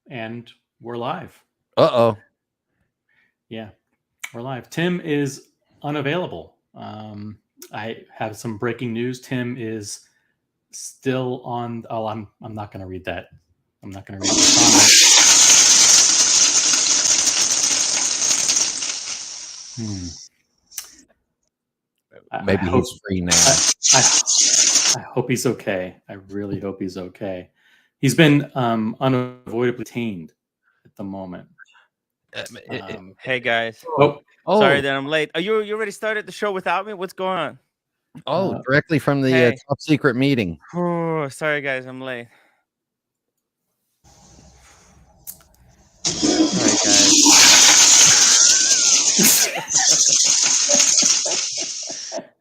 And we're live. Uh-oh. Yeah, we're live. Tim is unavailable. I have some breaking news. Tim is still on. Oh, I'm not going to read that. I'm not going to read the comment. Hmm. I Maybe hope he's free now. I hope he's okay. I really hope he's okay. He's been unavoidably detained at the moment. Hey guys, Oh, sorry Oh, that I'm late. Are you already started the show without me? What's going on? directly from the Hey, top secret meeting. oh, sorry guys, I'm late. Sorry guys.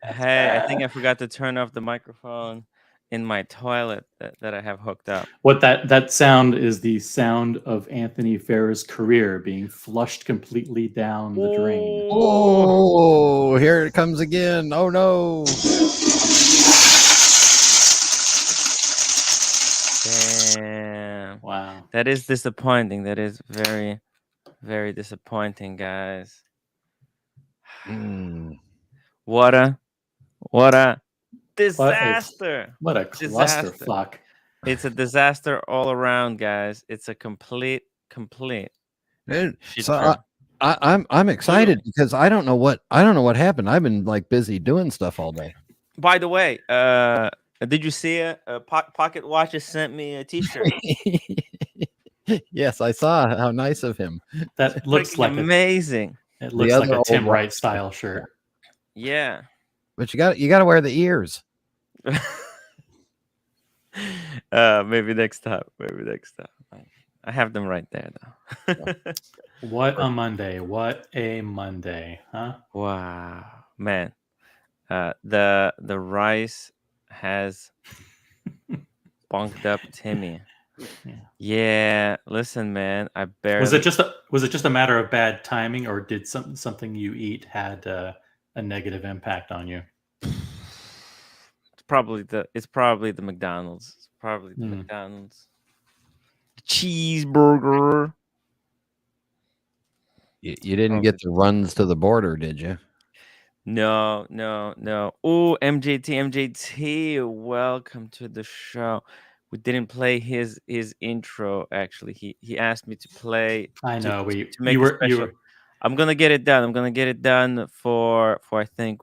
Hey, I think I forgot to turn off the microphone in my toilet that I have hooked up. what that sound is the sound of Anthony Farrah's career being flushed completely down the drain. Oh, here it comes again. Oh no. Damn. Wow. That is disappointing. That is very, very disappointing, guys. Mm. What a What a disaster. what a Disaster. clusterfuck. It's a disaster all around, guys. It's a complete Dude, shit so show. I'm excited because I don't know what happened. I've been like busy doing stuff all day. By the way, did you see it? Pocket Watches sent me a T-shirt. Yes, I saw how nice of him. That looks Freaking like amazing. it The looks like other a old Tim watch Wright style shirt. Yeah. But you got to wear the ears. Maybe next time. Maybe next time. I have them right there, though. What a Monday. What a Monday, huh? Wow, man. The rice has bunked up Timmy. Yeah. Yeah, listen, man. I barely. Was it just a matter of bad timing, or did something you eat had a negative impact on you? It's probably the McDonald's. It's probably the Hmm. McDonald's cheeseburger. You didn't Probably. get the runs to the border, did you? No, no, no. Oh, MJT, welcome to the show. We didn't play his intro. Actually, he asked me to play I know to you make a were special. I'm gonna get it done. I'm gonna get it done for I think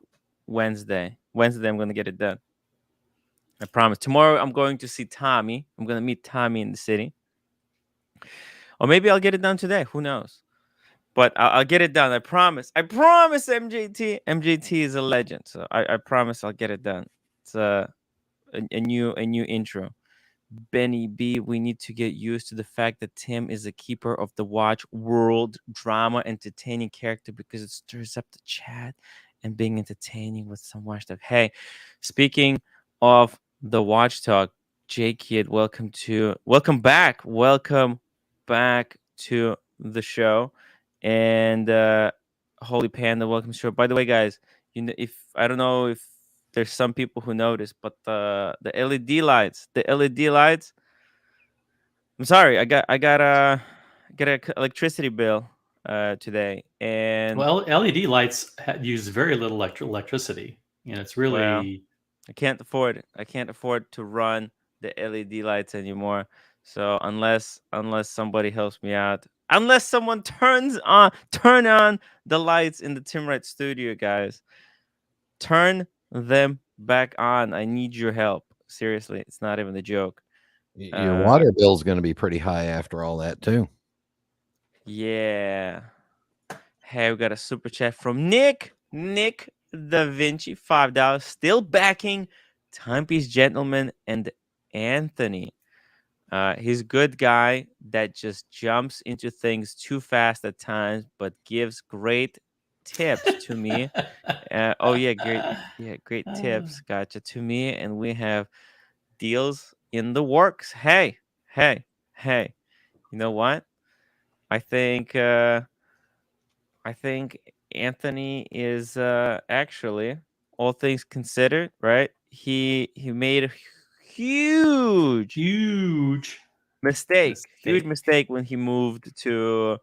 Wednesday. Wednesday, I'm gonna get it done. I promise. Tomorrow, I'm going to see Tommy. I'm gonna meet Tommy in the city, or maybe I'll get it done today. Who knows? But I'll get it done. I promise. I promise, MJT. MJT is a legend, so I promise I'll get it done. It's a new intro. Benny B, we need to get used to the fact that Tim is a keeper of the watch world drama entertaining character because it stirs up the chat and being entertaining with some watch talk. Hey, speaking of the watch talk, J Kid, welcome back to the show. And Holy Panda, welcome to the show. By the way, guys, if I don't know if there's some people who notice, but the LED lights. I'm sorry, I got a electricity bill today, and well, LED lights use very little electricity. You know, it's well, really I can't afford it. I can't afford to run the LED lights anymore. So unless somebody helps me out, unless someone turn on the lights in the timwrite studio, guys, turn them back on. I need your help. Seriously, it's not even a joke. Your water bill's going to be pretty high after all that, too. Yeah. Hey, we got a super chat from Nick Da Vinci, $5, still backing Timepiece Gentleman and Anthony. He's a good guy that just jumps into things too fast at times, but gives great tips to me. Oh yeah, great tips. Gotcha to me, and we have deals in the works. Hey, hey, hey. You know what? I think I think Anthony is actually, all things considered, right? He made a huge huge. Huge mistake when he moved to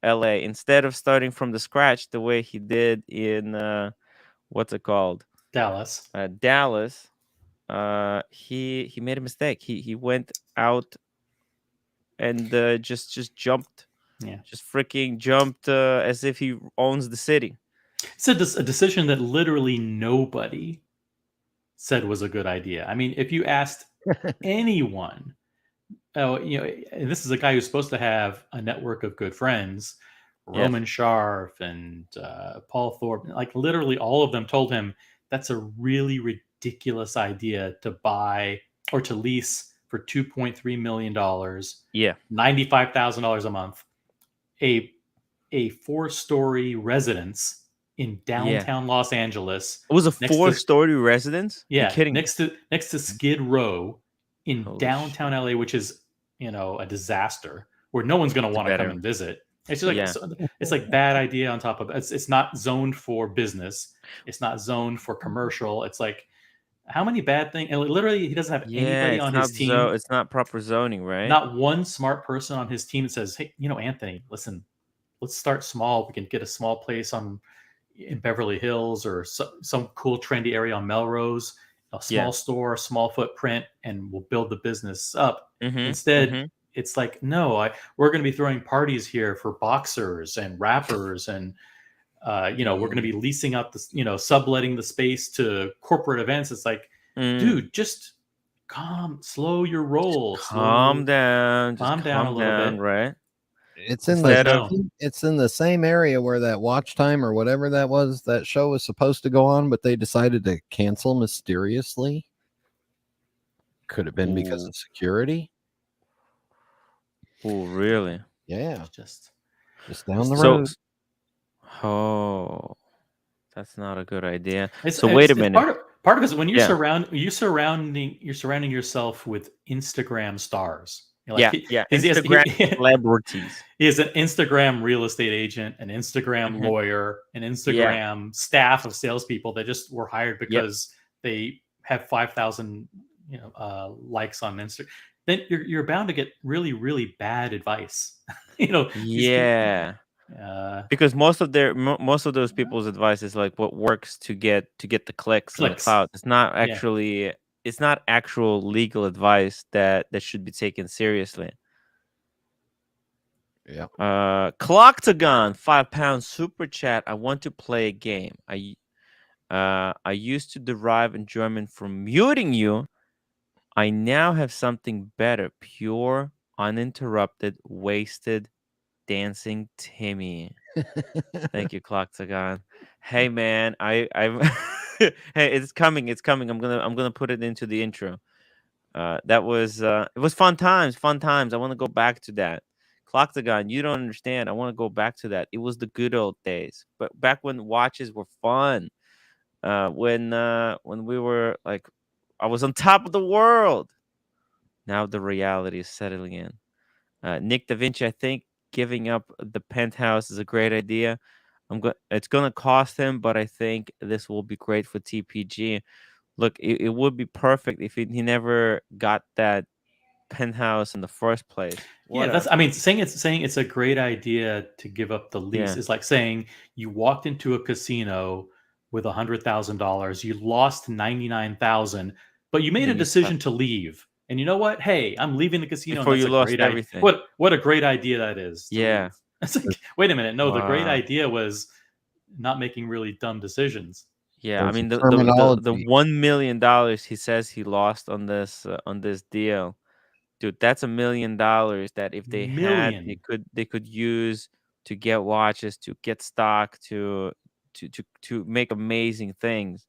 LA. Instead of starting from the scratch the way he did in what's it called? Dallas. Dallas. He made a mistake. He went out and just jumped. Yeah. Just freaking jumped as if he owns the city. It's a decision that literally nobody said was a good idea. I mean, if you asked anyone, and this is a guy who's supposed to have a network of good friends, Yes. Roman Scharf and Paul Thorpe, like literally all of them told him that's a really ridiculous idea to buy or to lease for $2.3 million, Yeah. $95,000 a month, a 4-story residence in downtown Los Angeles. It was a next to- 4-story residence? You're Yeah, kidding me. next to Skid Row in Holy downtown shit. LA, which is a disaster where no one's going to want to come and visit. It's just like Yeah. it's like bad idea on top of it. It's not zoned for business. It's not zoned for commercial. It's like how many bad things? And literally, he doesn't have anybody on his team. It's not proper zoning, right? Not one smart person on his team that says, "Hey, Anthony, listen, let's start small. We can get a small place in Beverly Hills or some cool trendy area on Melrose, a small store, small footprint, and we'll build the business up." Instead, it's like, no, we're going to be throwing parties here for boxers and rappers, and we're going to be leasing out the, subletting the space to corporate events. It's like, dude, just slow your roll, calm down a little bit, right? It's in the same area where that Watch Time or whatever that show was supposed to go on, but they decided to cancel mysteriously. Could have been because of security. Oh, really? Yeah. Just down the road. Oh, that's not a good idea. Wait a minute. Part of it is when you're surrounding yourself with Instagram stars. Instagram celebrities. He is an Instagram real estate agent, an Instagram lawyer, an Instagram staff of salespeople that just were hired because they have 5,000 likes on Instagram. Then you're bound to get really, really bad advice. Because most of those people's advice is like what works to get the clicks and the clout. It's not actually it's not actual legal advice that should be taken seriously. Yeah. Clocktagon, £5 super chat. I want to play a game. I used to derive enjoyment from muting you. I now have something better. Pure, uninterrupted, wasted, dancing Timmy. Thank you, Clocktagon. Hey man, I'm hey, it's coming. I'm gonna put it into the intro. That was it was fun times. I want to go back to that. Clocktagon, you don't understand. I want to go back to that. It was the good old days. But back when watches were fun. When we were like, I was on top of the world. Now the reality is settling in. Nick Da Vinci, I think giving up the penthouse is a great idea. It's gonna cost him, but I think this will be great for TPG. Look, it would be perfect if he never got that penthouse in the first place. Saying it's a great idea to give up the lease is like saying you walked into a casino with $100,000, you lost 99,000, but you made a decision to leave. And you know what? Hey, I'm leaving the casino. Before you lost everything. What a great idea that is. Yeah. It's like, wait a minute. No, the great idea was not making really dumb decisions. Yeah, I mean the $1 million he says he lost on this deal, dude. That's $1 million that if they had, they could use to get watches, to get stock, to make amazing things.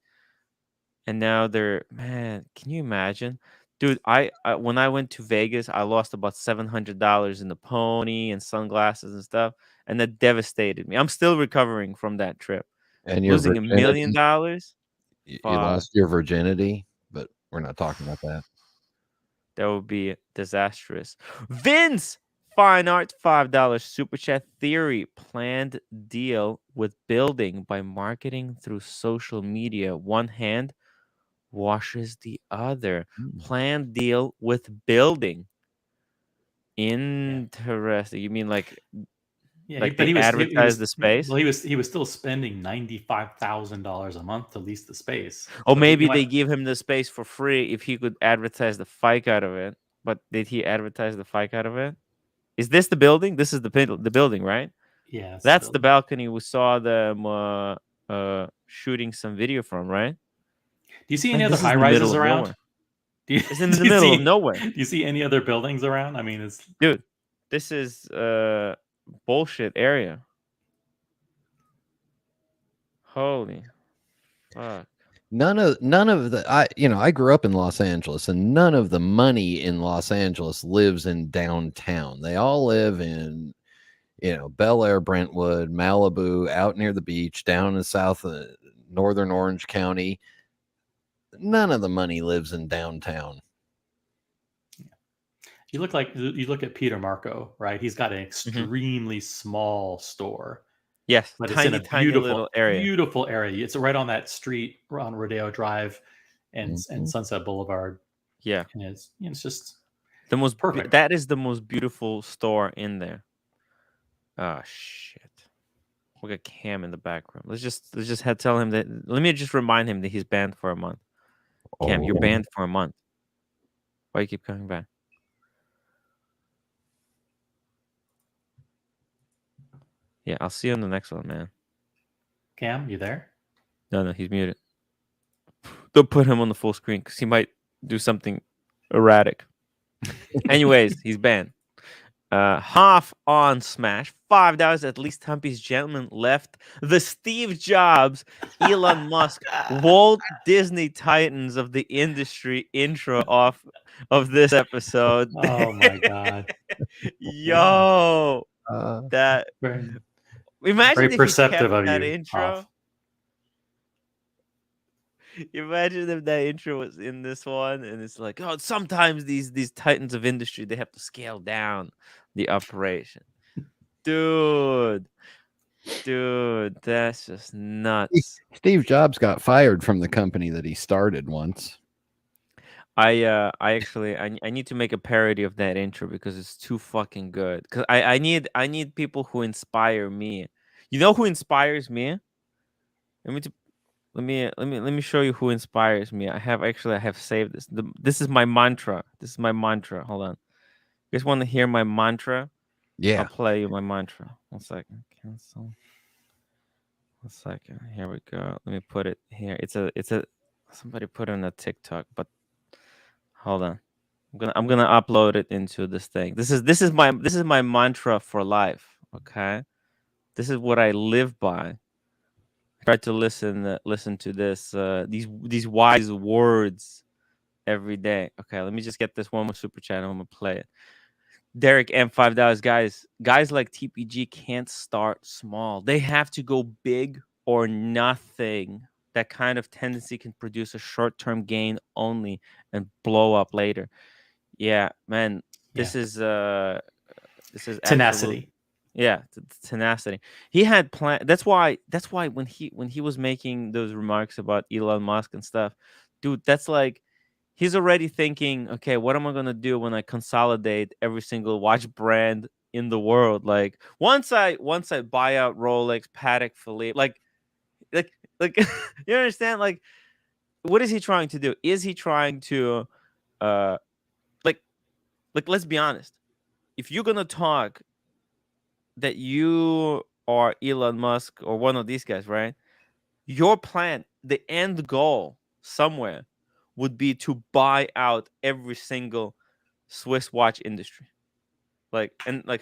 And now man, can you imagine? Dude, I when I went to Vegas, I lost about $700 in the pony and sunglasses and stuff, and that devastated me. I'm still recovering from that trip. And losing $1 million. You lost your virginity, but we're not talking about that. That would be disastrous. Vince, Fine Art, $5 super chat. Theory, planned deal with building by marketing through social media. One hand washes the other. Planned deal with building. Interesting. You mean like but they he was advertise the space? well, he was still spending $95,000 a month to lease the space. Or So he maybe went, they give him the space for free if he could advertise the fuck out of it. But did he advertise the fuck out of it? Is this the building? This is the building, right? yeah, That's the balcony we saw them shooting some video from, right? Do you see any Man, other this is high in the middle rises of around? nowhere. Do you, It's in do the you middle of see nowhere. do you see any other buildings around? I mean, it's Dude, this is bullshit area. Holy fuck. None of the I grew up in Los Angeles, and none of the money in Los Angeles lives in downtown. They all live in Bel Air, Brentwood, Malibu, out near the beach, down in south northern Orange County. None of the money lives in downtown. you look at Peter Marco, right? He's got an extremely small store. Yes, But tiny, it's in a little area. beautiful area. It's right on that street on Rodeo Drive and Mhm. Sunset Boulevard. Yeah, And it's just the most perfect. that is the most beautiful store in there. Oh shit! We got Cam in the background. Let's just tell him that. Let me just remind him that he's banned for a month. Cam, you're banned for a month. Why you keep coming back? Yeah, I'll see you on the next one, man. Cam, you there? No, he's muted. Don't put him on the full screen because he might do something erratic. Anyways, he's banned. Half on Smash, $5. At least Tumpy's gentleman left the Steve Jobs, Elon Musk, Walt Disney Titans of the industry intro off of this episode. Oh my god. Yo, that imagine very if he perceptive kept of that you. intro. Imagine if that intro was in this one, and it's like, oh, sometimes these titans of industry, they have to scale down the operation. Dude, that's just nuts. Steve Jobs got fired from the company that he started once. I actually I need to make a parody of that intro because it's too fucking good. Cause I need people who inspire me. You know who inspires me? Let me show you who inspires me. I have saved this. This is my mantra. Hold on. You guys want to hear my mantra? Yeah. I'll play you my mantra. 1 second. Cancel. 1 second. Here we go. Let me put it here. It's a somebody put it on a TikTok, but hold on. I'm gonna upload it into this thing. This is my mantra for life. Okay. This is what I live by. Try to listen to this these wise words every day. Okay, let me just get this one more super chat. I'm gonna play it. Derek M $5, guys like TPG can't start small. They have to go big or nothing. That kind of tendency can produce a short-term gain only and blow up later. Yeah, man, this is Tenacity. Tenacity. He had plan. That's why when he was making those remarks about Elon Musk and stuff, dude, that's like he's already thinking, okay, what am I gonna do when I consolidate every single watch brand in the world? Like once I buy out Rolex, Patek Philippe, like you understand? Like, what is he trying to do? Is he trying to like let's be honest. If you're gonna talk that you are Elon Musk or one of these guys, right? Your plan, the end goal somewhere would be to buy out every single Swiss watch industry. Like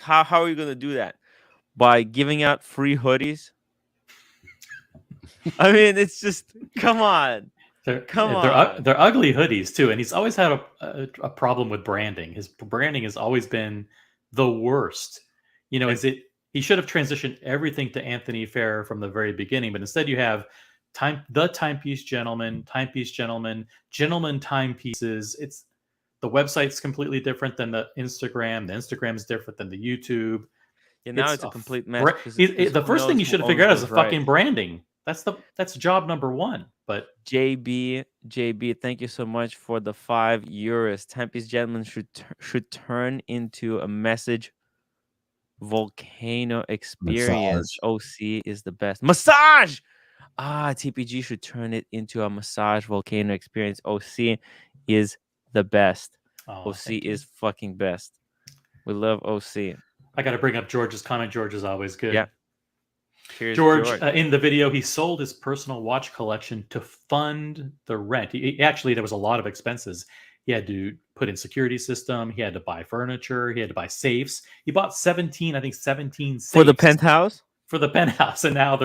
how are you gonna do that? By giving out free hoodies? I mean, it's just come on. They're ugly hoodies too, and he's always had a problem with branding. His branding has always been the worst. He should have transitioned everything to Anthony Fair from the very beginning, but instead you have timepiece gentleman, gentleman timepieces. It's the website's completely different than the Instagram. The Instagram's different than the YouTube. Yeah, now it's a complete mess. The first thing you should have figured out is the fucking branding. That's job number one. But JB JB, thank you so much for the €5. Tempe's Gentleman should turn into a message volcano experience. OC is the best. Massage! TPG should turn it into a massage volcano experience. OC is the best. OC is fucking best. We love OC. I got to bring up George's comment. George is always good. Yeah. Cheers, George, in the video, he sold his personal watch collection to fund the rent. Actually, there was a lot of expenses. He had to put in security system. He had to buy furniture. He had to buy safes. He bought 17 safes. For the penthouse? For the penthouse. And now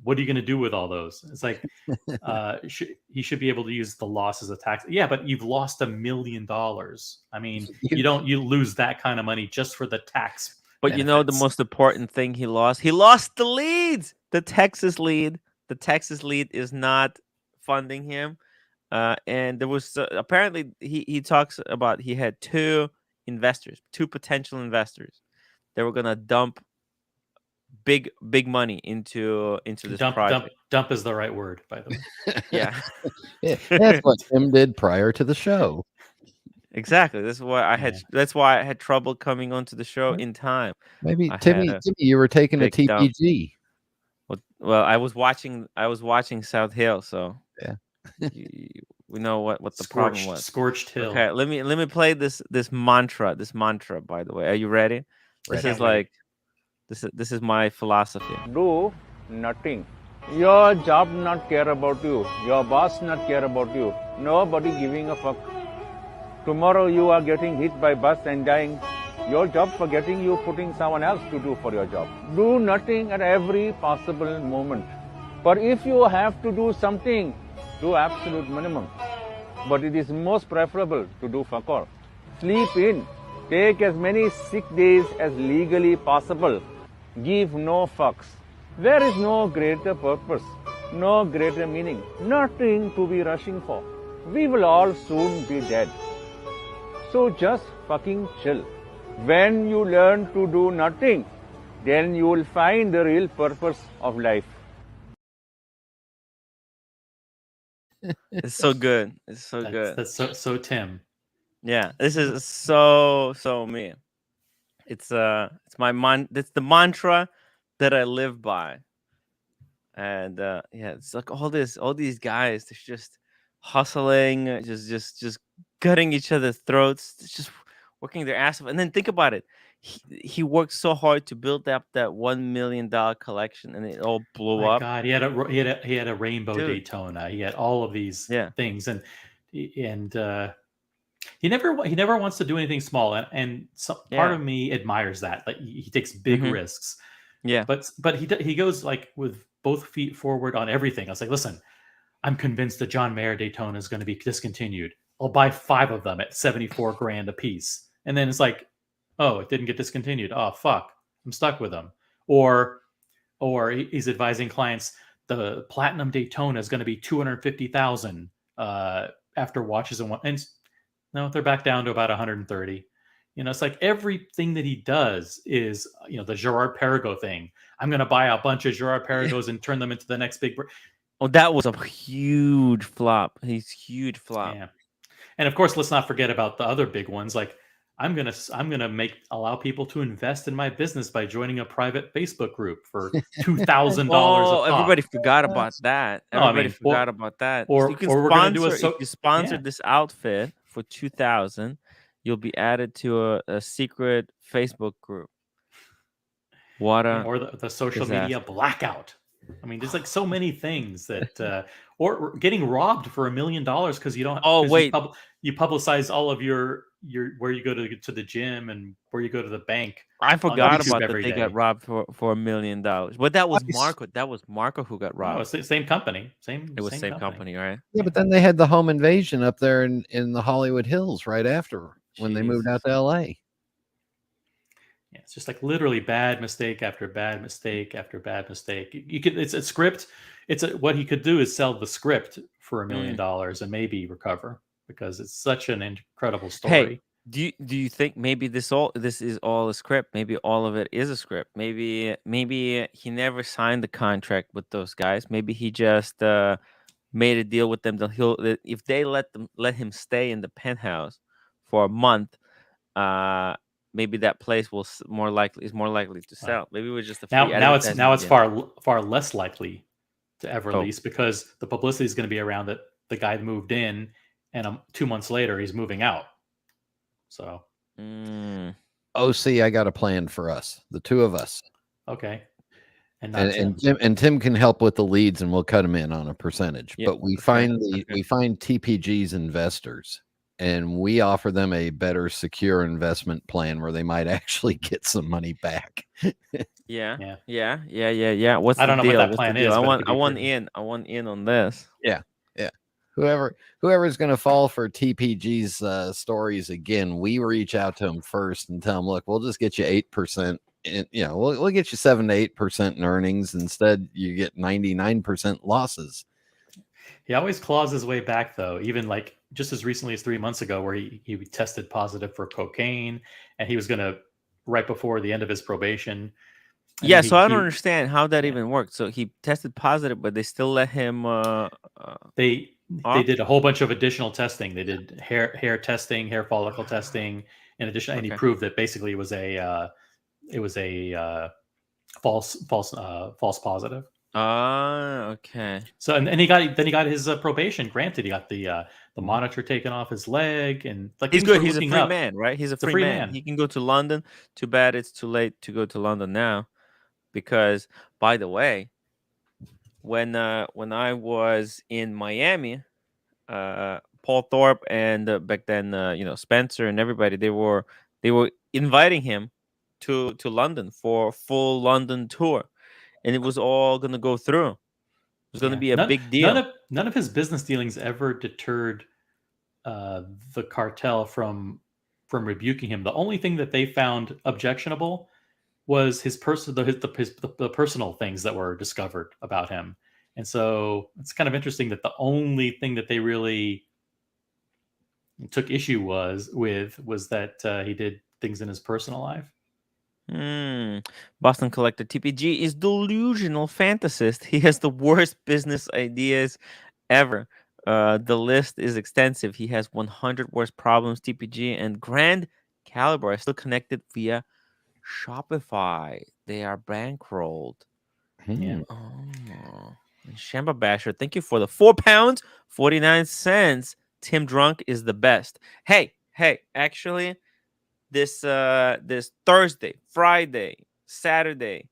what are you going to do with all those? It's like, he should be able to use the loss as a tax. Yeah, but you've lost $1 million. I mean, you lose that kind of money just for the tax. But benefits. You know the most important thing he lost? He lost the leads. The Texas lead. The Texas lead is not funding him. And there was apparently he talks about he had two potential investors. They were gonna dump big money into this project. Dump is the right word, by the way. Yeah. That's what Tim did prior to the show. Exactly. That's why I had trouble coming onto the show in time. Maybe Timmy, you were taking a TPG. Well, I was watching South Hill, so yeah. We know what the problem was. Scorched Hill. Okay, let me play this mantra. This mantra, by the way. Are you ready? This is my philosophy. Do nothing. Your job not care about you. Your boss not care about you. Nobody giving a fuck. Tomorrow you are getting hit by bus and dying. Your job forgetting you putting someone else to do for your job. Do nothing at every possible moment. But if you have to do something, do absolute minimum. But it is most preferable to do fuck all. Sleep in. Take as many sick days as legally possible. Give no fucks. There is no greater purpose, no greater meaning, nothing to be rushing for. We will all soon be dead. So just fucking chill. When you learn to do nothing, then you will find the real purpose of life. It's so good. It's so good. That's so Tim. Yeah, this is so me. It's it's the mantra that I live by. And it's like all these guys, they're just hustling, just cutting each other's throats, just working their ass off. And then think about it. He worked so hard to build up that $1 million collection, and it all blew up. God, he had a rainbow Daytona. He had all of these things, and he never wants to do anything small. And part of me admires that. Like he takes big risks. Yeah, but he goes like with both feet forward on everything. I was like, listen, I'm convinced the John Mayer Daytona is going to be discontinued. I'll buy 5 of them at $74,000 a piece. And then it's like, oh, it didn't get discontinued. Oh, fuck. I'm stuck with them. Or he's advising clients, the Platinum Daytona is going to be $250,000 after watches and no, they're back down to about 130. It's like everything that he does is, the Gerard Perregaux thing. I'm going to buy a bunch of Gerard Perregaux and turn them into the next big. Oh, that was a huge flop. He's huge flop. Yeah. And of course, let's not forget about the other big ones. Like I'm gonna allow people to invest in my business by joining a private Facebook group for $2,000. Oh, everybody forgot about that. Everybody forgot about that. Or you can we're gonna do if you sponsor this outfit for $2,000, you'll be added to a secret Facebook group. Or the social media blackout. I mean, there's like so many things that, or getting robbed for $1 million because you don't. Oh wait, you publicize all of your where you go to the gym and where you go to the bank. I forgot about that they got robbed for $1 million. But that was Marco. That was Marco who got robbed. No, it's the same company. It was same company, right? Yeah, but then they had the home invasion up there in the Hollywood Hills right after when they moved out to LA. Yeah, it's just like literally bad mistake after bad mistake after bad mistake. It's a script. What he could do is sell the script for $1 million and maybe recover because it's such an incredible story. Hey, do you think maybe this is all a script? Maybe all of it is a script. Maybe he never signed the contract with those guys. Maybe he just made a deal with them that if they let him stay in the penthouse for a month, maybe that place is more likely to sell. Maybe it was just a free advertising. Now it's far less likely to ever Oh. lease because the publicity is going to be around that the guy moved in and 2 months later he's moving out. So, OC, I got a plan for us, the two of us. Okay. And Tim can help with the leads, and we'll cut him in on a percentage. Yep, but we find TPG's investors, and we offer them a better secure investment plan where they might actually get some money back. Yeah. What's I don't the know deal? what that plan is. I want in on this. Yeah. Whoever's going to fall for TPG's stories again, we reach out to them first and tell them, look, we'll just get you 8%. And, we'll get you 7 to 8% in earnings. Instead, you get 99% losses. He always claws his way back, though. Even like just as recently as 3 months ago, where he tested positive for cocaine, and he was going to right before the end of his probation. Yeah, so I don't understand how that even worked. So he tested positive, but they still let him. They did a whole bunch of additional testing. They did hair testing, hair follicle testing, in addition, and he proved that basically it was a false positive. Okay. So and he got his probation granted. He got the monitor taken off his leg, and like he's good. He's a free man, right? He's a free man. He can go to London. Too bad it's too late to go to London now, because by the way, when I was in Miami, Paul Thorpe and back then Spencer and everybody, they were inviting him to London for a full London tour, and it was all going to go through. It was going to be a big deal. None of his business dealings ever deterred the cartel from rebuking him. The only thing that they found objectionable was his the personal things that were discovered about him. And so it's kind of interesting that the only thing that they really took issue was that he did things in his personal life. Boston Collector TPG is delusional fantasist. He has the worst business ideas ever. The list is extensive. He has 100 worst problems. TPG and Grand Caliber are still connected via Shopify. They are bankrolled. Yeah. Oh. Shamba Basher, thank you for the £4, 49 cents. Tim Drunk is the best. Hey, actually, this Thursday, Friday, Saturday,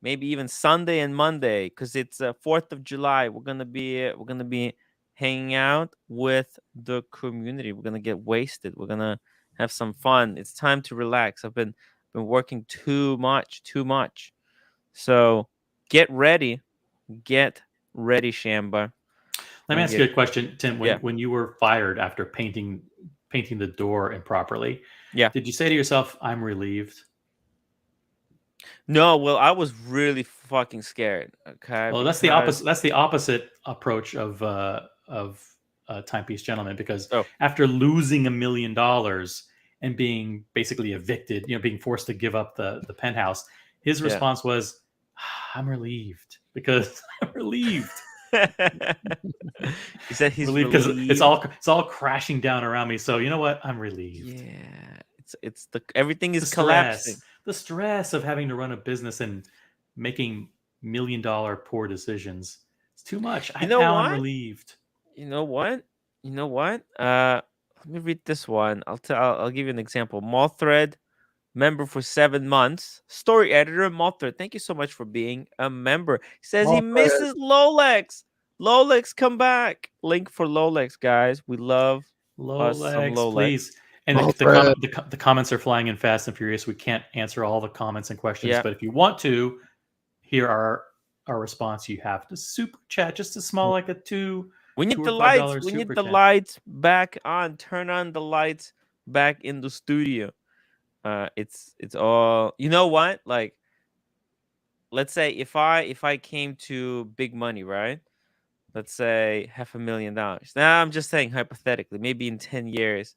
maybe even Sunday and Monday, because it's 4th of July. We're gonna be hanging out with the community. We're gonna get wasted. We're gonna have some fun. It's time to relax. I've been working too much. So get ready, Shamba. Let me ask you a question, Tim. When you were fired after painting the door improperly, did you say to yourself, "I'm relieved"? No, well, I was really fucking scared. Okay. Well, that's the opposite. That's the opposite approach of Timepiece Gentleman, because after losing $1 million and being basically evicted, being forced to give up the penthouse, his response was, "I'm relieved because I'm relieved." He said he's relieved because it's all crashing down around me. So you know what? I'm relieved. Yeah, it's everything is collapsing. The stress of having to run a business and making $1 million poor decisions. It's too much. I'm relieved. You know what? Let me read this one. I'll give you an example. Moththread, member for 7 months. Story editor, Moththread. Thank you so much for being a member. He says he misses Rolex. Rolex, come back. Link for Rolex, guys. We love Rolex, please. And the comments are flying in fast and furious. We can't answer all the comments and questions, but if you want to, here are our response. You have to super chat, just as small, like a $2. We need the lights. We need the lights back on. Turn on the lights back in the studio. It's all. You know what? Like, let's say if I came to big money, right? Let's say $500,000. Now I'm just saying hypothetically. Maybe in 10 years.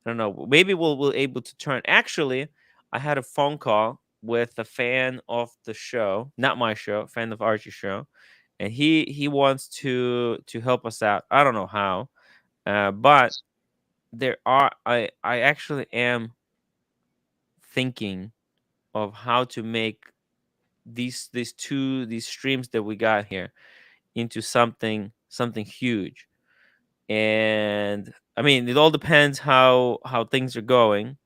I don't know. Maybe we'll able to turn. Actually, I had a phone call with a fan of the show, not my show, fan of Archie's show, and he wants to help us out. I don't know how, but I actually am thinking of how to make these streams that we got here into something huge. And I mean, it all depends how things are going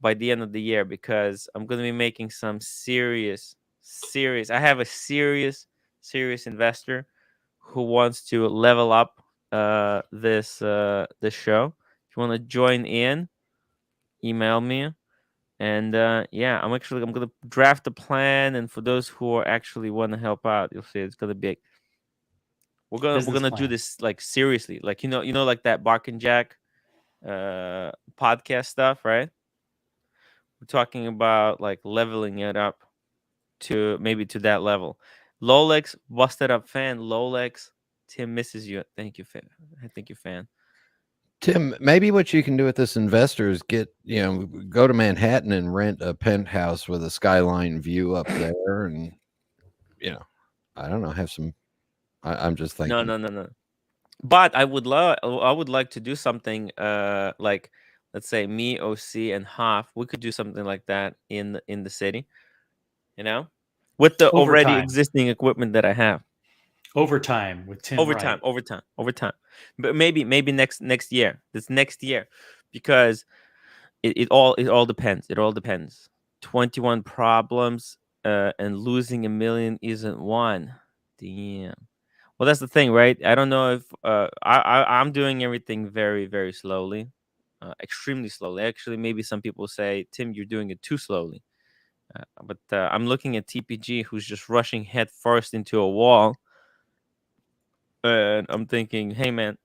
by the end of the year, because I'm going to be making some serious I have a serious investor who wants to level up this show. If you want to join in, email me. And yeah, I'm gonna draft a plan, and for those who are actually want to help out, you'll see it's gonna be we're gonna do this like seriously, like you know like that Bark and Jack podcast stuff, right? We're talking about like leveling it up to maybe to that level. Rolex, busted up fan. Rolex, Tim misses you. Thank you, fan. Thank you, fan. Tim, maybe what you can do with this investor is go to Manhattan and rent a penthouse with a skyline view up there, and I don't know, have some. I'm just thinking. No. But I would like to do something like, let's say me, OC, and Hoff. We could do something like that in the city, with the already existing equipment that I have. Overtime with Tim. Wright. Overtime. But maybe next year. This next year, because it all depends. It all depends. 21 problems, and losing $1 million isn't one. Damn. Well, that's the thing, right? I don't know if I'm doing everything very, very slowly, extremely slowly. Actually, maybe some people say, Tim, you're doing it too slowly. But I'm looking at TPG, who's just rushing head first into a wall. And I'm thinking, hey, man,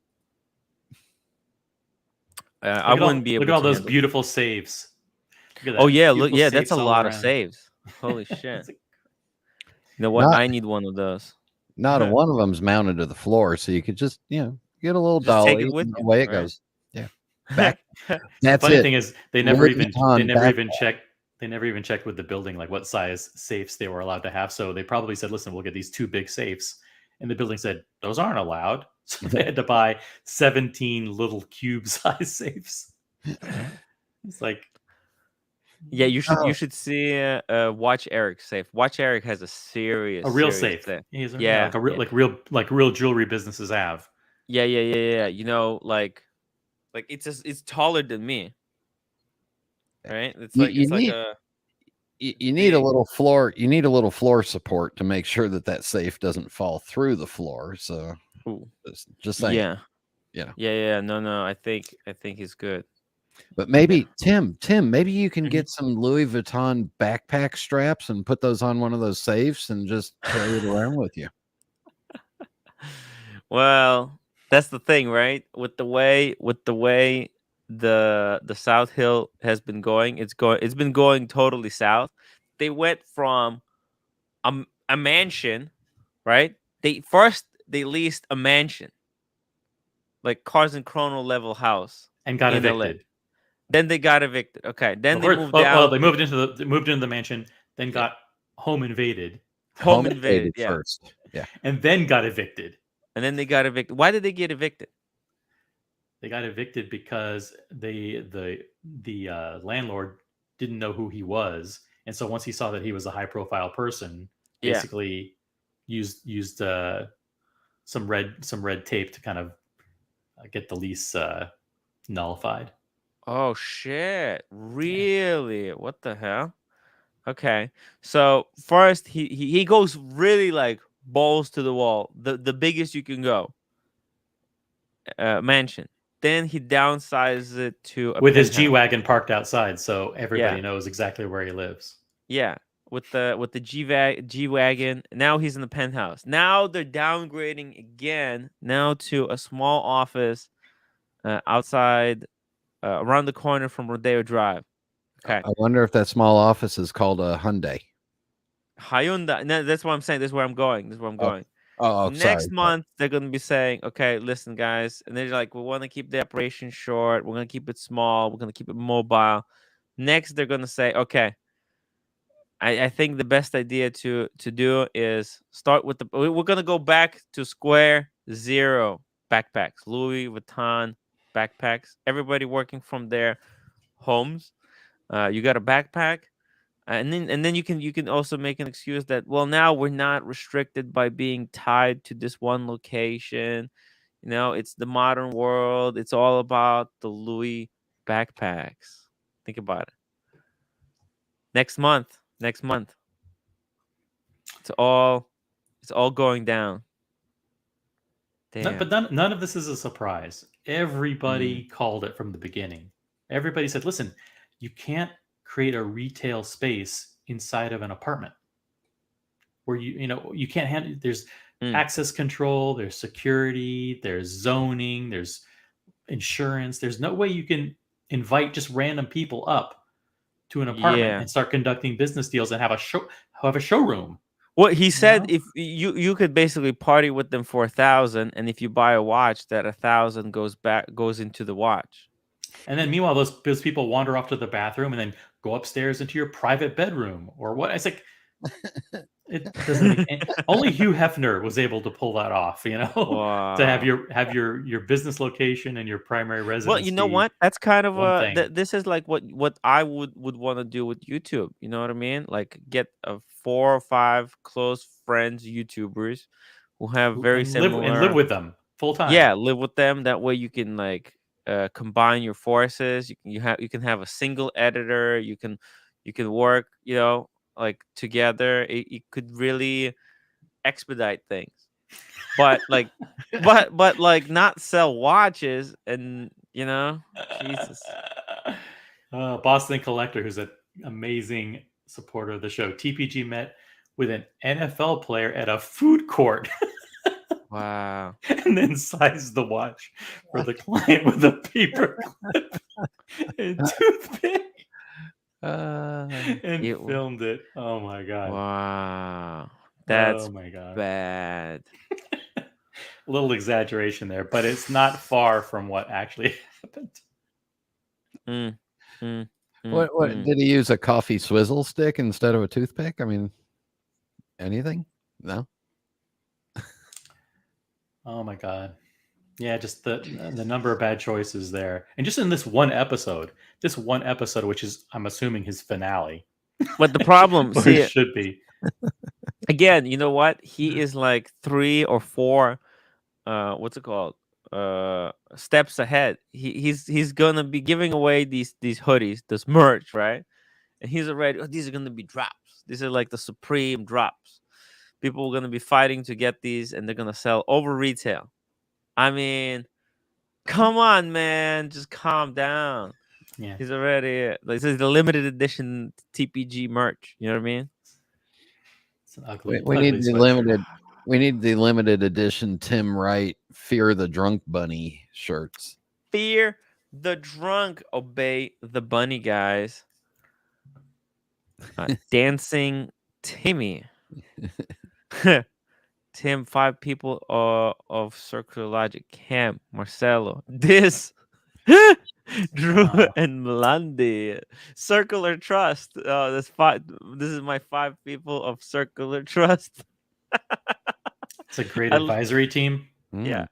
I wouldn't be able to. Look at all those beautiful saves. Oh, yeah. Look, yeah, that's a lot of saves. Holy shit. You know what? I need one of those. Not one of them's mounted to the floor, so you could just, get a little dolly. Take it with you, away it goes. Yeah. Back. That's the funny thing is they never even checked. They never even checked with the building like what size safes they were allowed to have. So they probably said, "Listen, we'll get these 2 big safes," and the building said those aren't allowed. So they had to buy 17 little cube-size safes. It's like, yeah, you should see Watch Eric safe. Watch Eric has a real safe. Yeah, like real jewelry businesses have. Yeah. Like it's taller than me. Right? It's like you need a little floor. You need a little floor support to make sure that safe doesn't fall through the floor. So just saying. Yeah. No. I think he's good. But maybe Tim, maybe you can get some Louis Vuitton backpack straps and put those on one of those safes and just carry it around with you. Well, that's the thing, right? With the way the South Hill has been going, it's been going totally south. They went from a mansion, right? They leased a mansion, like Cars and Chrono level house, and got evicted. LA. Then they got evicted. Okay. Then they moved down. Well, they moved into the mansion, then got home invaded. Home invaded first. Yeah. And then got evicted. And then they got evicted. Why did they get evicted? They got evicted because the landlord didn't know who he was, and so once he saw that he was a high-profile person, basically used some red tape to kind of get the lease nullified. Oh shit! Really? Yeah. What the hell? Okay, so first he goes really like balls to the wall, the biggest you can go. Mansion. Then he downsizes it to with his G-Wagon parked outside, so everybody knows exactly where he lives. Yeah, with the G-Wagon. Now he's in the penthouse. Now they're downgrading again. Now to a small office outside, around the corner from Rodeo Drive. Okay. I wonder if that small office is called a Hyundai. No, that's what I'm saying. This is where I'm going. Next month, they're going to be saying, okay, listen, guys. And they're like, we want to keep the operation short. We're going to keep it small. We're going to keep it mobile. Next, they're going to say, okay, I think the best idea to do is start with we're gonna go back to square zero backpacks, Louis Vuitton backpacks. Everybody working from their homes. You got a backpack, and then you can also make an excuse that, well, now we're not restricted by being tied to this one location. It's the modern world. It's all about the Louis backpacks. Think about it. Next month. It's all going down. Damn. But none of this is a surprise. Everybody called it from the beginning. Everybody said, listen, you can't create a retail space inside of an apartment where you can't handle. There's access control, there's security, there's zoning, there's insurance. There's no way you can invite just random people up to an apartment and start conducting business deals and have a showroom. Well, he said if you could basically party with them for 1,000, and if you buy a watch, that 1,000 goes into the watch. And then meanwhile, those people wander off to the bathroom and then go upstairs into your private bedroom or what? It's like it doesn't. Only Hugh Hefner was able to pull that off. Wow. To have your business location and your primary residence. Well, you know what? That's kind of this is like what I would want to do with YouTube. You know what I mean? Like get 4 or 5 close friends, YouTubers who have very similar and live with them full time. Yeah, live with them. That way you can like combine your forces. You can have a single editor. You can work, like together. It could really expedite things. But like but like not sell watches and Jesus. Boston Collector, who's an amazing supporter of the show. TPG met with an NFL player at a food court. Wow. And then sized the watch for the client with a paper clip and toothpick. And filmed it. Oh my god. Wow. That's oh my god. bad. A little exaggeration there, but it's not far from what actually happened. What did he use, a coffee swizzle stick instead of a toothpick? I mean, anything? No. Oh my god. Yeah, just the number of bad choices there. And just in this one episode, which is, I'm assuming, his finale. But the problem, see, it should be. Again, you know what? He is like 3 or 4 what's it called? Steps ahead. He's gonna be giving away these hoodies, this merch, right? And he's already, these are gonna be drops. These are like the supreme drops. People are gonna be fighting to get these, and they're gonna sell over retail. I mean, come on, man, just calm down. Yeah, he's already like, this is the limited edition TPG merch. You know what I mean? It's an ugly. We need the limited. We need the limited edition Tim Wright Fear the Drunk Bunny shirts. Fear the drunk, obey the bunny, guys. Dancing Timmy. Tim, 5 people of Circular Logic. Cam, Marcelo, this, Drew, and Melandi. Circular Trust. This is my 5 people of Circular Trust. It's a great advisory team. Yeah,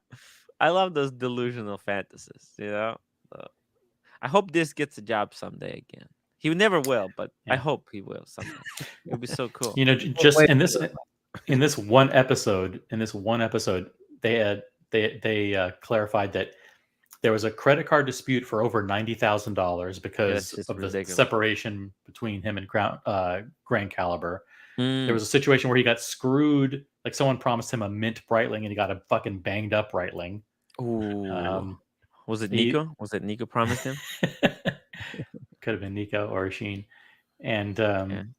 I love those delusional fantasies. I hope this gets a job someday again. He never will, but I hope he will someday. It would be so cool. Just in this one episode, they clarified that there was a credit card dispute for over $90,000 because of the separation between him and Grand Caliber. There was a situation where he got screwed. Like someone promised him a mint Breitling, and he got a fucking banged up Breitling. Ooh. Was it Nico? Was it Nico promised him? Could have been Nico or Sheen. And then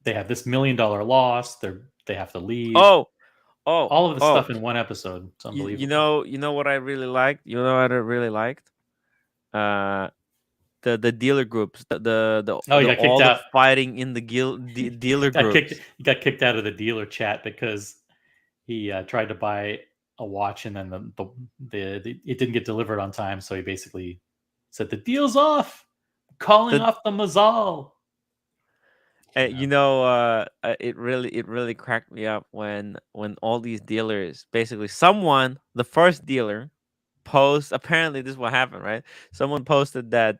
they have this $1 million loss. They have to leave. All of the stuff in one episode. It's unbelievable. You know what I really liked? You know what I really liked? The dealer groups, the fighting in the dealer groups. He got kicked out of the dealer chat because he tried to buy a watch, and then it didn't get delivered on time. So he basically said, "The deal's off. I'm calling off the Mazal." It really cracked me up when all these dealers, basically the first dealer post, apparently this is what happened, right? Someone posted that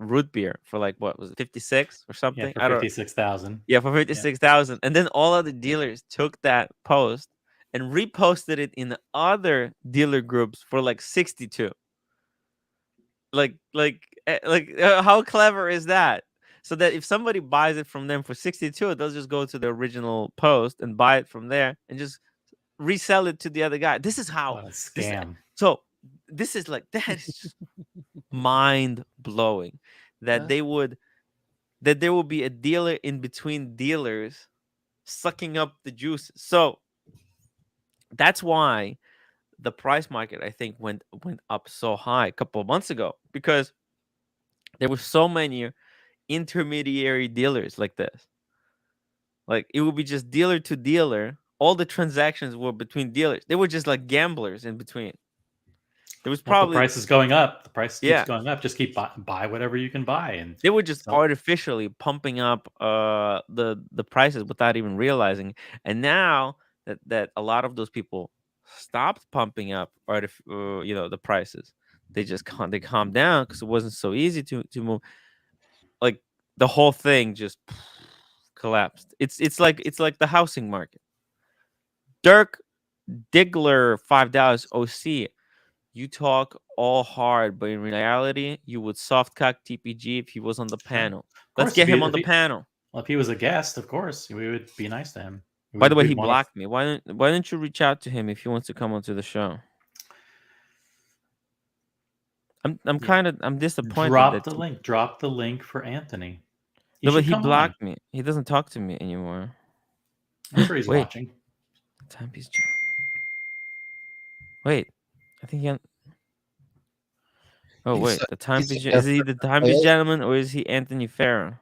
root beer for like, what was it, 56 or Yeah, something? for 56,000. Yeah, for 56,000. And then all other dealers took that post and reposted it in other dealer groups for like 62. How clever is that? So that if somebody buys it from them for 62, they'll just go to the original post and buy it from there and just resell it to the other guy. This is how What a scam. this is like, that is just mind blowing that there will be a dealer in between dealers sucking up the juice. So that's why the price market, I think, went up so high a couple of months ago, because there were so many intermediary dealers like this. Like, it would be just dealer to dealer. All the transactions were between dealers. They were just like gamblers in between. There was Well, the probably price is going up. The price keeps yeah. going up. Just keep buy whatever you can buy, and They were just sell. artificially pumping up the prices without even realizing. And now that a lot of those people stopped pumping up the prices, they calmed down because it wasn't so easy to move. Like, the whole thing just collapsed. It's like the housing market. Dirk Diggler, $5 OC. You talk all hard, but in reality, you would soft cock TPG if he was on the panel. Of course, Let's get him on the panel. Well, if he was a guest, of course, we would be nice to him. By the way, he blocked me. Why don't you reach out to him if he wants to come onto the show? I'm disappointed. Drop the link for Anthony. No, but he blocked me. He doesn't talk to me anymore. I'm sure he's watching. Timepiece gentleman. Wait, I think he. Oh wait, the timepiece. Is he the timepiece gentleman, or is he Anthony Farah?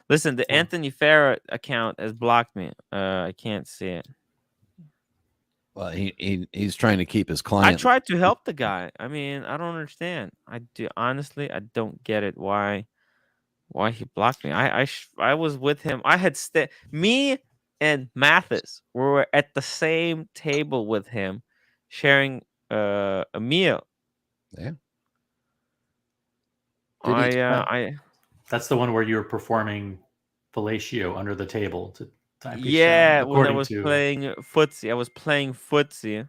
Listen, the Anthony Farah account has blocked me. I can't see it. Well, he's trying to keep his client. I tried to help the guy. I mean, I don't understand. Honestly, I don't get it. Why he blocked me? I was with him. I had me and Mathis were at the same table with him, sharing a meal. Yeah. That's the one where you were performing fellatio under the table to yeah, when I was playing footsie. I was playing footsie.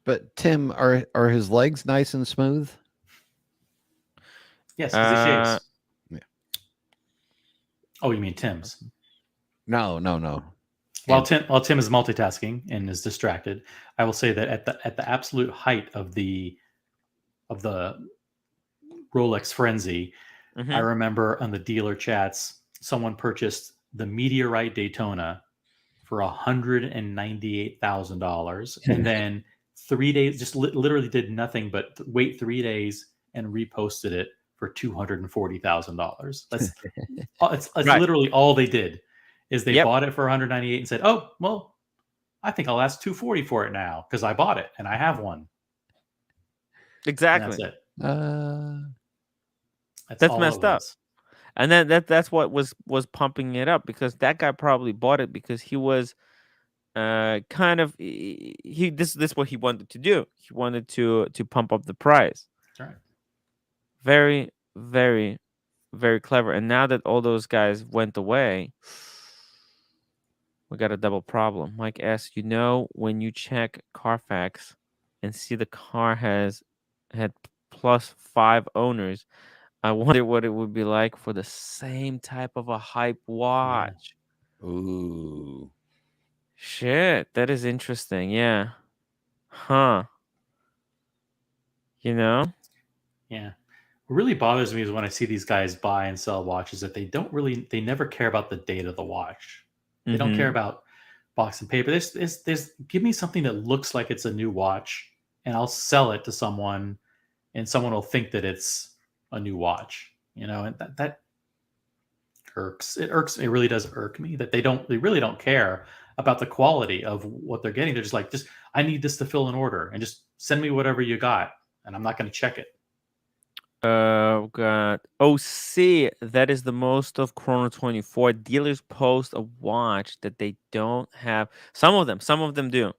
But Tim, are his legs nice and smooth? Yes, because he shaves. Yeah. Oh, you mean Tim's? No. While Tim is multitasking and is distracted, I will say that at the absolute height of the Rolex frenzy, I remember on the dealer chats, someone purchased the Meteorite Daytona for $198,000, and then 3 days just literally did nothing but wait 3 days and reposted it for $240,000. That's it's right. Literally all they did is they bought it for 198 and said, "Oh, well, I think I'll ask 240 for it now because I bought it and I have one." Exactly. And that's it. That's messed up. And then that's what was pumping it up, because that guy probably bought it because he was this is what he wanted to do. He wanted to pump up the price. That's right. Very, very, very clever. And now that all those guys went away, we got a double problem. Mike asks, when you check Carfax and see the car had +5 owners, I wonder what it would be like for the same type of a hype watch. Yeah. Ooh. Shit, that is interesting. Yeah. Huh. Yeah. What really bothers me is when I see these guys buy and sell watches that they never care about the date of the watch. They don't care about box and paper. There's give me something that looks like it's a new watch and I'll sell it to someone and someone will think that it's a new watch, and that irks. It really does irk me that they really don't care about the quality of what they're getting. They're just like, I need this to fill an order and just send me whatever you got and I'm not going to check it. Got OC. That is the most of Chrono 24. Dealers post a watch that they don't have. Some of them do.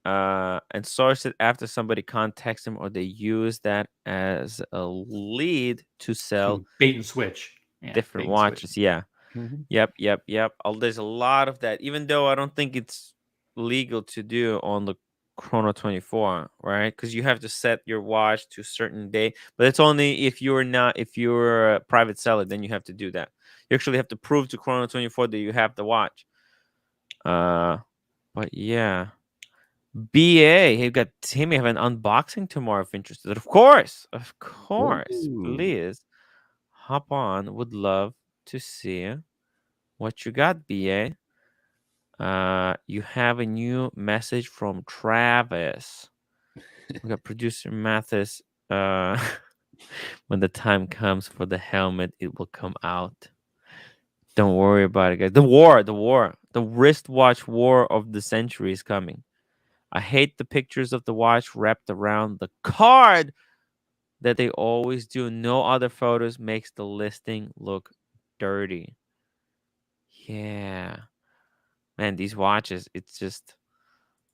And source it after somebody contacts them, or they use that as a lead to sell Bait and switch. Yeah, different bait and switch. watches. Yeah. Mhm. Yep. There's a lot of that, even though I don't think it's legal to do on the Chrono 24, right? Because you have to set your watch to a certain day, but it's only if you're a private seller, then you have to do that. You actually have to prove to Chrono 24 that you have the watch. But yeah. BA, hey, got Timmy have an unboxing tomorrow if interested. Of course, Ooh. please hop on. Would love to see what you got, BA. You have a new message from Travis. We got producer Mathis. When the time comes for the helmet, it will come out. Don't worry about it, guys. The wristwatch war of the century is coming. I hate the pictures of the watch wrapped around the card that they always do. No other photos makes the listing look dirty. Yeah. Man, these watches, it's just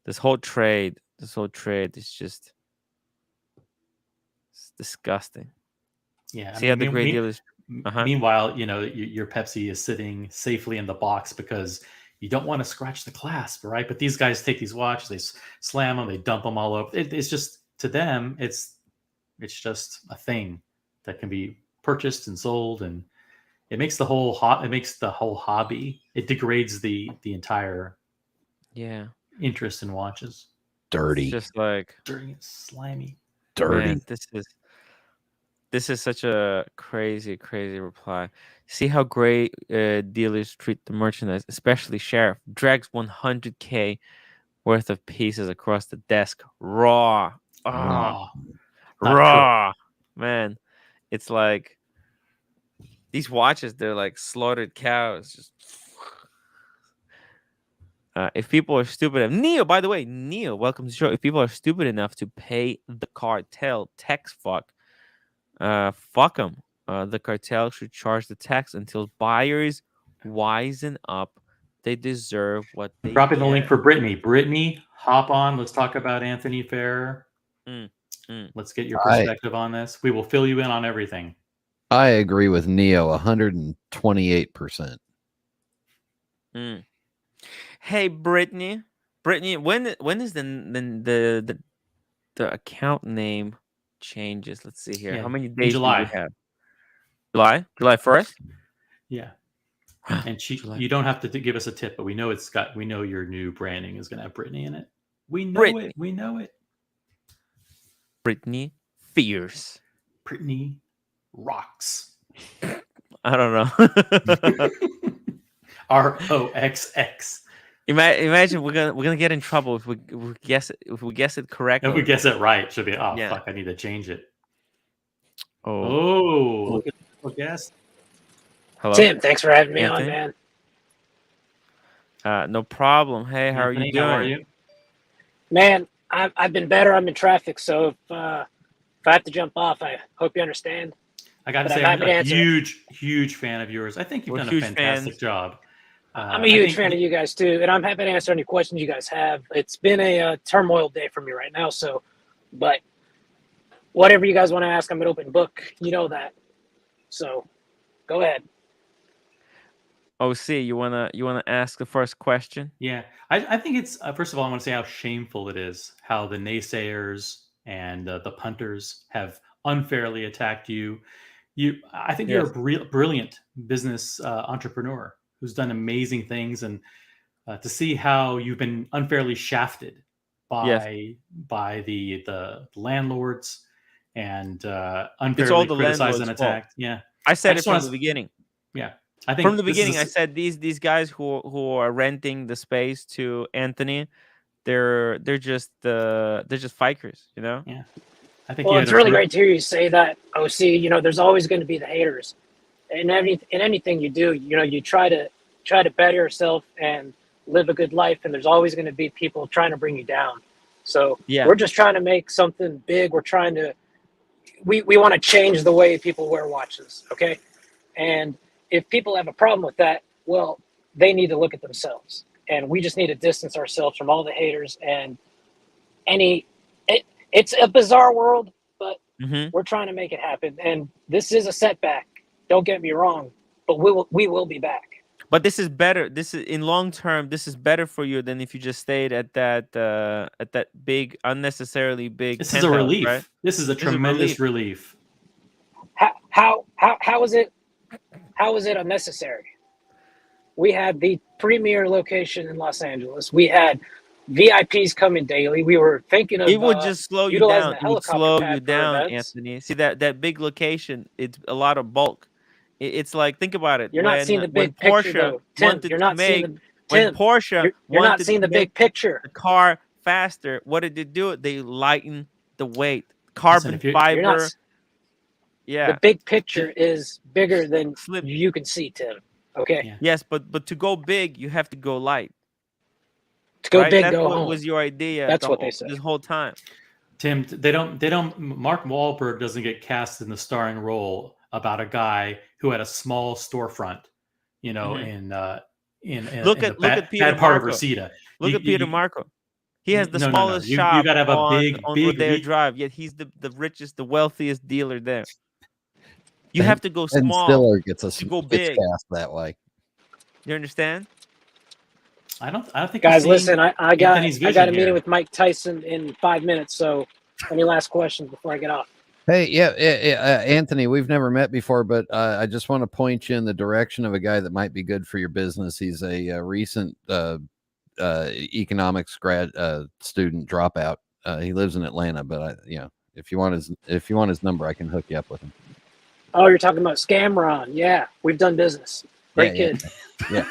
this whole trade is just it's disgusting. Yeah. See how the great dealers Meanwhile, your Pepsi is sitting safely in the box because you don't want to scratch the clasp, right? But these guys take these watches, they slam them, they dump them all over. It's just, to them, it's just a thing that can be purchased and sold, and it makes the whole hobby. It degrades the entire interest in watches. Dirty. It's just like dirty, slimy. Dirty. Man, this is such a crazy reply. See how great dealers treat the merchandise, especially Sheriff. Drags 100K worth of pieces across the desk. Raw. Raw. Man, it's like these watches, they're like slaughtered cows. Just if people are stupid enough, Neo, by the way, Neo, welcome to the show. If people are stupid enough to pay the cartel tax fuck them. The cartel should charge the tax until buyers wisen up. They deserve what they dropping get. the link for Brittany. Brittany, hop on. Let's talk about Anthony Ferrer. Let's get your perspective on this. We will fill you in on everything. I agree with Neo 128%. Hey, Brittany, when is the account name changes? Let's see here. Yeah, how many days do July. we have? July 1st. Yeah, and you don't have to give us a tip, but we know we know your new branding is going to have Brittany in it. We know it. We know it. Brittany Fierce. Brittany rocks. I don't know. ROXX. Imagine we're gonna get in trouble if we guess it correctly. If we guess it right, should be fuck, I need to change it. Look at guess. Hello, Tim. Thanks for having me on, man. No problem. Hey, how are you doing? How are you? Man, I've been better. I'm in traffic, so if I have to jump off, I hope you understand. I got to say, I'm a huge fan of yours. I think you've done a fantastic job. I'm a huge fan of you guys too, and I'm happy to answer any questions you guys have. It's been a turmoil day for me right now, but whatever you guys want to ask, I'm an open book. You know that. So, go ahead. OC, you wanna ask the first question? Yeah, I think it's first of all, I want to say how shameful it is how the naysayers and the punters have unfairly attacked you. I think you're a brilliant business entrepreneur who's done amazing things, and to see how you've been unfairly shafted by the landlords and unfairly criticized and attacked. Yeah, I said it from the beginning. Yeah, I think from the beginning I said these guys who are renting the space to Anthony, they're just fikers, you know. Yeah, I think. Well, it's really great to hear you say that, OC. You know, there's always going to be the haters. In anything you do, you know, you try to better yourself and live a good life, and there's always going to be people trying to bring you down. So we're just trying to make something big. We're trying to we want to change the way people wear watches, okay? And if people have a problem with that, well, they need to look at themselves, and we just need to distance ourselves from all the haters and it's a bizarre world, but we're trying to make it happen. And this is a setback. Don't get me wrong, but we will be back. But this is better. This is in long term. This is better for you than if you just stayed at that big, unnecessarily big. This is a relief. Right? This is a tremendous relief. How is it? How is it unnecessary? We had the premier location in Los Angeles. We had VIPs coming daily. We were thinking of it would just slow you down. It would slow you down, Anthony. See that big location? It's a lot of bulk. It's like, think about it. You're not seeing the big picture, though, Tim. You're not seeing when Porsche you're not seeing the big picture. The car faster. What did they do? They lighten the weight, carbon fiber. The big picture is bigger than you can see, Tim. Okay. Yeah. Yes, but to go big, you have to go light. To go big, That's go what home. was your idea. That's what they said this whole time. Tim, Mark Wahlberg doesn't get cast in the starring role about a guy who had a small storefront, in look at Peter bad part of Marco. Reseda. Look at Peter Marco. He has the smallest You shop gotta have a on big Rodeo Drive, yet he's the richest, the wealthiest dealer there. You have to go small. And Stiller gets to go big. Cast that way. You understand? I don't think. Guys, listen. I got a meeting with Mike Tyson in 5 minutes. So, any last questions before I get off? Hey, Anthony, we've never met before, but I just want to point you in the direction of a guy that might be good for your business. He's a recent economics grad student dropout. He lives in Atlanta, but if you want his number, I can hook you up with him. Oh, you're talking about Scamron. Yeah, we've done business. Great kid. Yeah.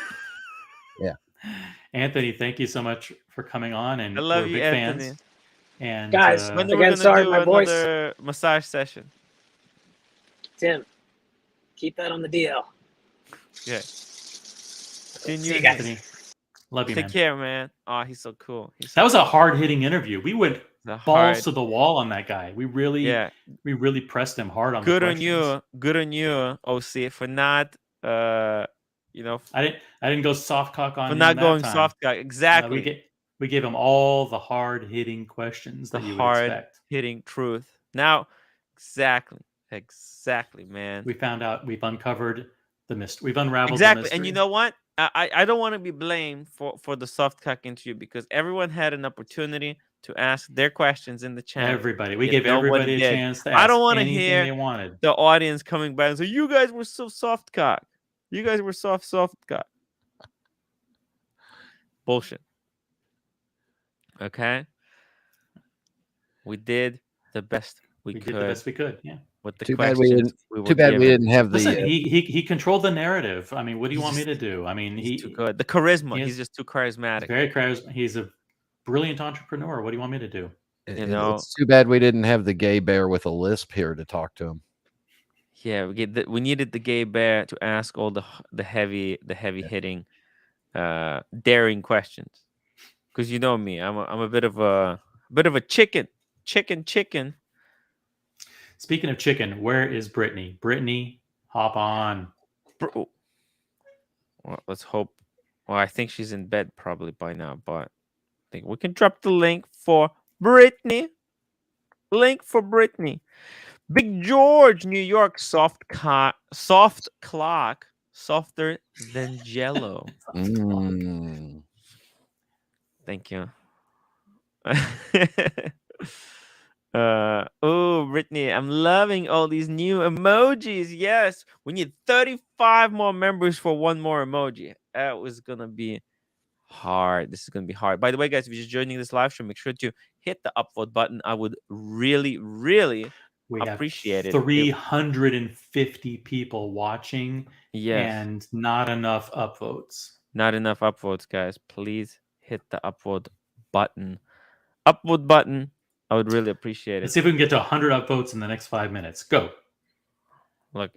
Anthony, thank you so much for coming on, and I love we're you, big Anthony. fans. And guys, again, sorry, my voice. Massage session. Tim, keep that on the DL. Yeah. See you guys. Anthony. Love you, Take man. care, man. Oh, he's so cool. That was a hard-hitting interview. We went balls to the wall on that guy. We really pressed him hard on. Good on you. Good on you, OC, for not I didn't go soft cock on for him not that going time. soft cock. Exactly. We gave him all the hard-hitting questions that you would expect. Hitting truth. Now, exactly, man. We found out. We've uncovered the mystery. We've unraveled the mystery. And you know what? I don't want to be blamed for the soft cock interview because everyone had an opportunity to ask their questions in the chat. Everybody. We gave everybody a chance to ask. I don't want to anything hear they wanted. The audience coming back and say, "You guys were so soft cock. You guys were soft cock." Bullshit. Okay. We did the best we could. Did the best we could. Yeah. With the too bad we didn't have the. Listen, he controlled the narrative. I mean, what do you want me to do? I mean, he's too good. The charisma. He's just too charismatic. Very charismatic. He's a brilliant entrepreneur. What do you want me to do? It's too bad we didn't have the gay bear with a lisp here to talk to him. Yeah, we needed the gay bear to ask all the heavy hitting, daring questions. Because you know me, I'm a bit of a chicken. Speaking of chicken, where is Brittany? Brittany, hop on. Well, let's hope. Well, I think she's in bed probably by now, but I think we can drop the link for Brittany. Big George, New York, soft clock, softer than Jello. Thank you. Brittany, I'm loving all these new emojis. Yes, we need 35 more members for one more emoji. That was gonna be hard. This is gonna be hard. By the way, guys, if you're just joining this live stream, make sure to hit the upvote button. I would really appreciate it. 350 people watching. Yes. And not enough upvotes. Not enough upvotes, guys. Please hit the upvote button. Upvote button. I would really appreciate it. Let's see if we can get to 100 upvotes in the next 5 minutes. Go. Look,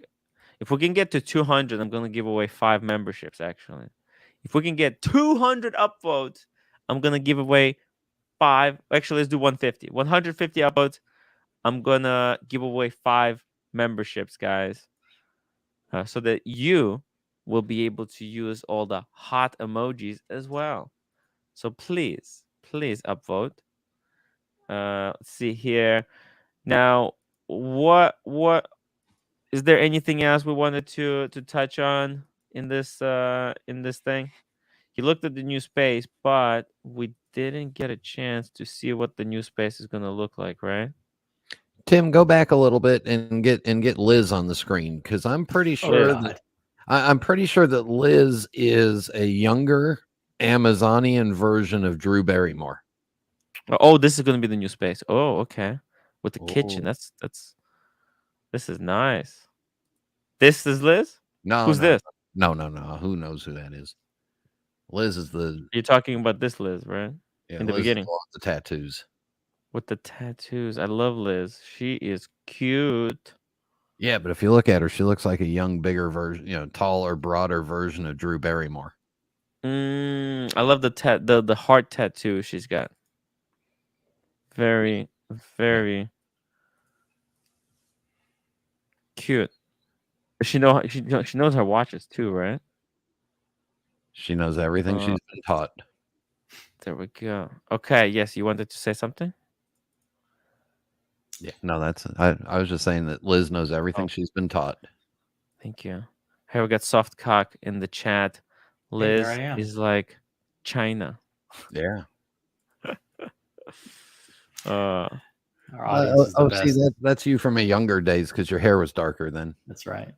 if we can get to 200, I'm going to give away 5 memberships, actually. If we can get 200 upvotes, I'm going to give away 5. Actually, let's do 150. 150 upvotes. I'm gonna give away 5 memberships, guys, so that you will be able to use all the hot emojis as well. So please upvote. Let's see here. Now, what is there anything else we wanted to touch on in this thing? He looked at the new space, but we didn't get a chance to see what the new space is going to look like, right? Tim, go back a little bit and get Liz on the screen, because I'm pretty sure God. that I'm pretty sure that Liz is a younger Amazonian version of Drew Barrymore. Oh, this is going to be the new space. Oh, okay. With the kitchen. Oh. This is nice. This is Liz? No, Who's no, this? no. Who knows who that is? Liz is the You're talking about this Liz, right? yeah, In the Liz is beginning. the one with the tattoos. With the tattoos. I love Liz. She is cute. Yeah, but if you look at her, she looks like a young, bigger version, taller, broader version of Drew Barrymore. I love the heart tattoo she's got. Very, very cute. She knows her watches too, right? She knows everything she's been taught. There we go. Okay, yes, you wanted to say something? Yeah, no, I was just saying that Liz knows everything she's been taught. Thank you. Here we got soft cock in the chat. Liz I am. is like China. Yeah. Our audience is the best. See, that's you from a younger days, because your hair was darker then. That's right.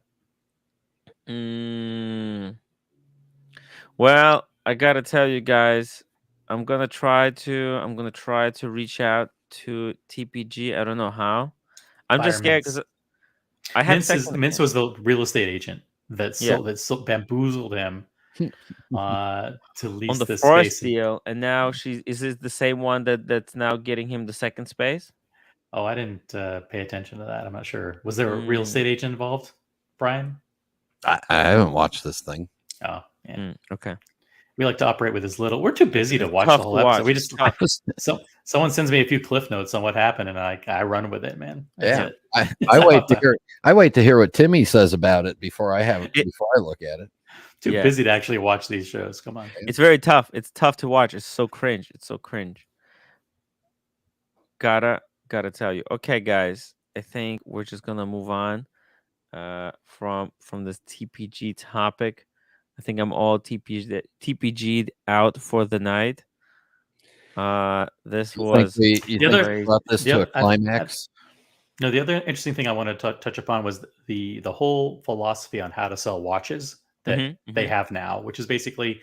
Well, I gotta tell you guys, I'm gonna try to reach out to TPG. I don't know how. I'm just scared because I had Mintz was the real estate agent that bamboozled him to lease on the this first space deal, and now is this the same one that's now getting him the second space? Oh, I didn't pay attention to that. I'm not sure. Was there a real estate agent involved, Brian? I haven't watched this thing. Oh, yeah. Okay. We like to operate with as little. We're too busy to watch the whole episode. We just someone sends me a few cliff notes on what happened, and I run with it, man. That's it. I wait to hear. I wait to hear what Timmy says about it before I look at it. Too busy to actually watch these shows. Come on. It's very tough. It's tough to watch. It's so cringe. Gotta tell you. Okay, guys. I think we're just gonna move on from this TPG topic. I think I'm all TPG'd out for the night. This was brought this to a climax. No, the other interesting thing I want to touch upon was the whole philosophy on how to sell watches that they have now, which is basically,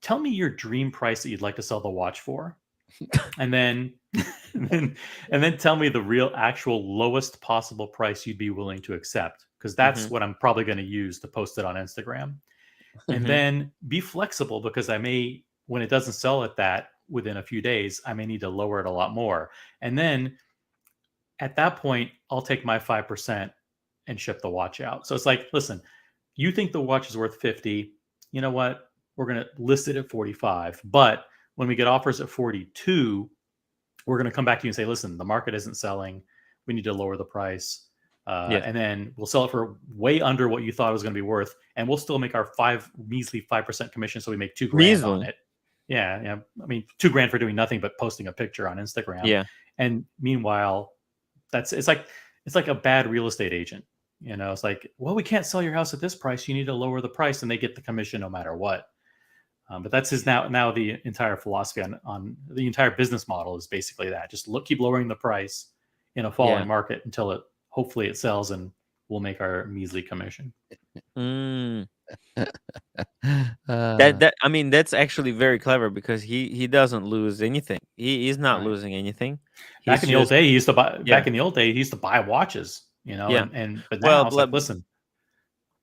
tell me your dream price that you'd like to sell the watch for, and then tell me the real actual lowest possible price you'd be willing to accept, because that's what I'm probably going to use to post it on Instagram. And then be flexible, because I may, when it doesn't sell at that within a few days, I may need to lower it a lot more. And then at that point, I'll take my 5% and ship the watch out. So it's like, listen, you think the watch is worth 50. You know what? We're going to list it at 45. But when we get offers at 42, we're going to come back to you and say, listen, the market isn't selling. We need to lower the price. And then we'll sell it for way under what you thought it was going to be worth, and we'll still make our measly 5% commission, so we make $2,000 on it. Yeah. I mean, $2,000 for doing nothing but posting a picture on Instagram. Yeah. And meanwhile, it's like a bad real estate agent. It's like, well, we can't sell your house at this price. You need to lower the price, and they get the commission no matter what. But that's his now the entire philosophy on the entire business model is basically that. Just keep lowering the price in a falling market until hopefully it sells, and we'll make our measly commission. I mean, that's actually very clever, because he doesn't lose anything. He is not losing anything. Back in the old day, he used to buy. Back in the old day, he used to buy watches. But now it's like, listen,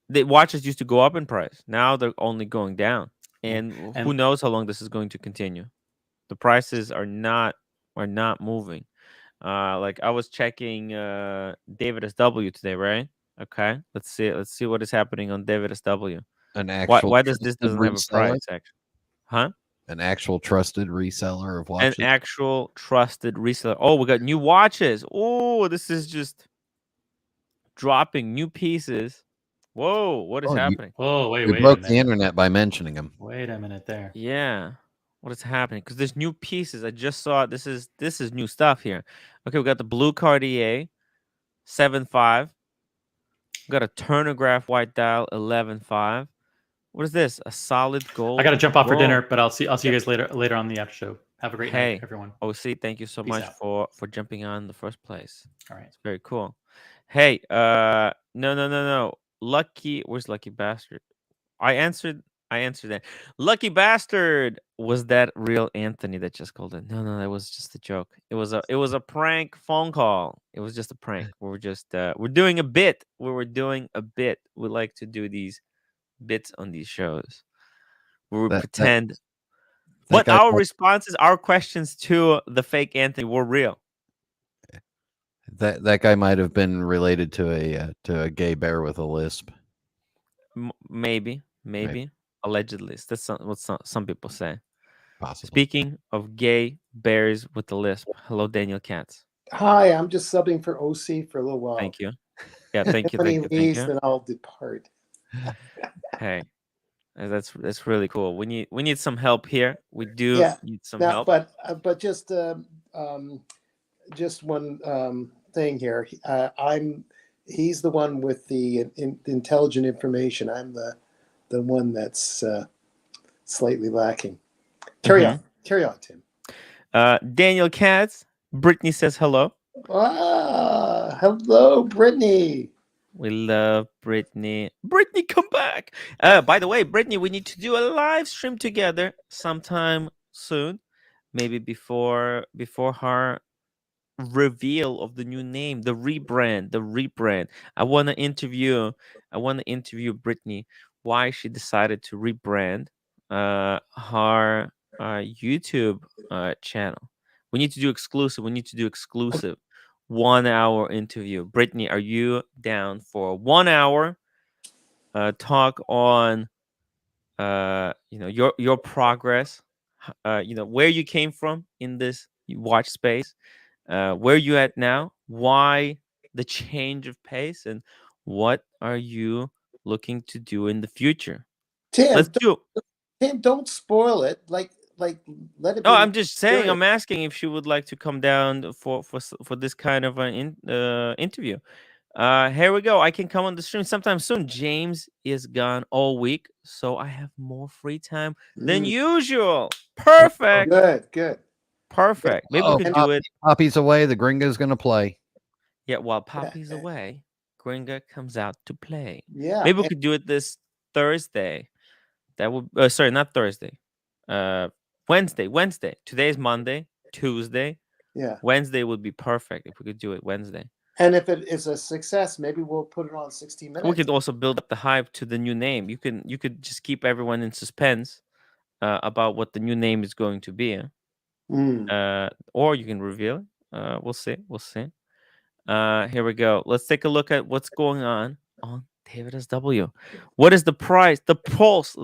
the watches used to go up in price. Now they're only going down, and who knows how long this is going to continue. The prices are not moving. Like I was checking David SW today, right? Okay, let's see what is happening on David SW. An actual why does this doesn't have a price, actually? Huh? An actual trusted reseller of watches. An actual trusted reseller. Oh, we got new watches. Oh, this is just dropping new pieces. Whoa, what is happening? Oh, wait We a broke minute. the internet by mentioning them. Wait a minute there. Yeah. What is happening? Because there's new pieces. I just saw this is new stuff here. Okay, we got the blue Cartier 7.5. We got a Turnograph white dial 11.5. What is this? A solid gold. I got to jump off for Whoa. dinner, but I'll see you guys later on the after show. Have a great night, everyone. OC, thank you so Peace much out. for jumping on in the first place. All right. It's very cool. Hey, no. Lucky, where's Lucky Bastard? I answered that. Lucky Bastard, was that real Anthony that just called in? No, that was just a joke. It was a prank phone call. It was just a prank. We were just we're doing a bit. We were doing a bit. We like to do these bits on these shows where we pretend. But our responses, our questions to the fake Anthony were real. That guy might have been related to a gay bear with a lisp. Maybe. Allegedly, that's what some people say. Possible. Speaking of gay bears with the lisp, hello, Daniel Katz. Hi, I'm just subbing for OC for a little while. Thank you. Yeah, thank you. When he leaves, then I'll depart. Hey, that's really cool. We need some help here. We do need some help. But just one thing here. He's the one with the intelligent information. I'm the one that's slightly lacking. Carry on, Tim. Daniel Katz. Brittany says hello. Hello, Brittany. We love Brittany. Brittany, come back. By the way, Brittany, we need to do a live stream together sometime soon. Maybe before her reveal of the new name, the rebrand. I want to interview Brittany why she decided to rebrand her YouTube channel. We need to do exclusive 1 hour interview. Brittany, are you down for 1 hour talk on your progress, where you came from in this watch space, where you at now, why the change of pace, and what are you looking to do in the future? Tim, don't spoil it. Like let it. No, I'm just saying. I'm asking if she would like to come down for this kind of an interview. Here we go. I can come on the stream sometime soon. James is gone all week, so I have more free time than usual. Perfect. Good. Perfect. Maybe we can do it. Poppy's away. The Gringa's gonna play. Yeah, while Poppy's away, Gringa comes out to play. Yeah. Maybe we could do it this Thursday. That would sorry, not Thursday. Wednesday. Today's Monday. Tuesday. Yeah. Wednesday would be perfect if we could do it Wednesday. And if it is a success, maybe we'll put it on 60 minutes. We could also build up the hype to the new name. You could just keep everyone in suspense about what the new name is going to be. Or you can reveal it. We'll see. Here we go. Let's take a look at what's going on David SW. What is the price? The pulse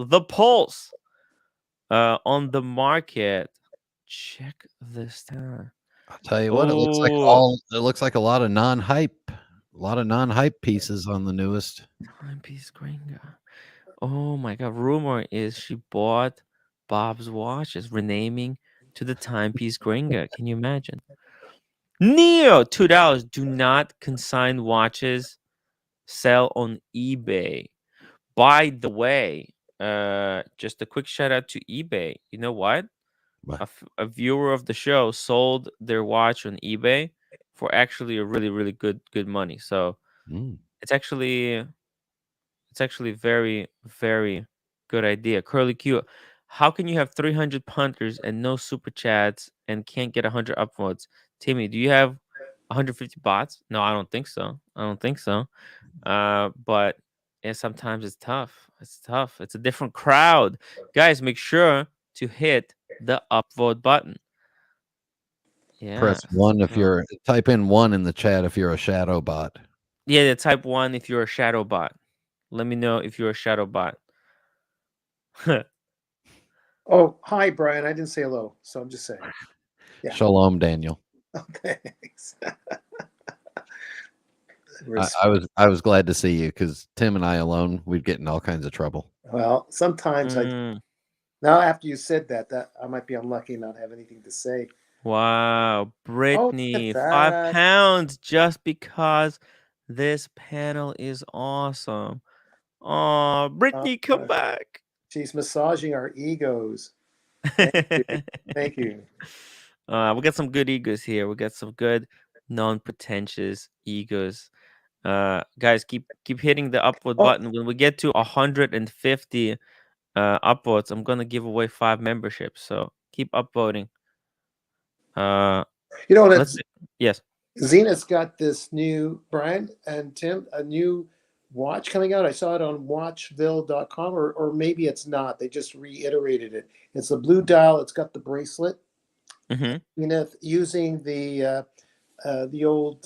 on the market. Check this down. I'll tell you what, it looks like a lot of non-hype pieces on the newest timepiece Gringa. Oh my god, rumor is she bought Bob's watches, renaming to the timepiece Gringa. Can you imagine? Neo, $2. Do not consign watches sell on eBay. By the way, just a quick shout out to eBay. You know what? A viewer of the show sold their watch on eBay for actually a really, really good money. So it's actually very, very good idea. Curly Q, how can you have 300 punters and no super chats and can't get 100 upvotes? Timmy, do you have 150 bots? No, I don't think so. But yeah, sometimes it's tough. It's a different crowd. Guys, make sure to hit the upvote button. Yeah. Press 1 if you're type in 1 in the chat if you're a shadow bot. Yeah, type 1 if you're a shadow bot. Let me know if you're a shadow bot. Oh, hi, Brian. I didn't say hello, so I'm just saying. Yeah. Shalom, Daniel. Okay. I was glad to see you because Tim and I alone, we'd get in all kinds of trouble. Well, sometimes now after you said that I might be unlucky and not have anything to say. Wow, Brittany, Oh, 5 pounds just because this panel is awesome. Oh, Brittany, come back. She's massaging our egos. Thank you. Thank you. We got some good egos here. We got some good non-pretentious egos. Guys, keep hitting the upvote button. When we get to 150 upvotes, I'm gonna give away 5 memberships. So keep upvoting. You know, that's yes. Zenith's got this new, Brian and Tim, a new watch coming out. I saw it on watchville.com, or maybe it's not. They just reiterated it. It's a blue dial. It's got the bracelet. Zenith using the old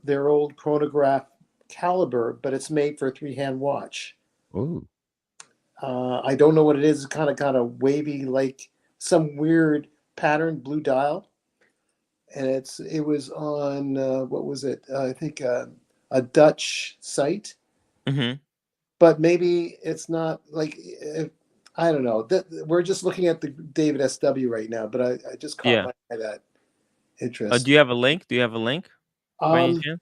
their old chronograph caliber, but it's made for a 3-hand watch. Ooh. I don't know what it is. It's kind of wavy, like some weird pattern blue dial. And it was on what was it? I think a Dutch site. But maybe it's not like I don't know. We're just looking at the David SW right now, but I just caught my eye that interest. Do you have a link? By any chance?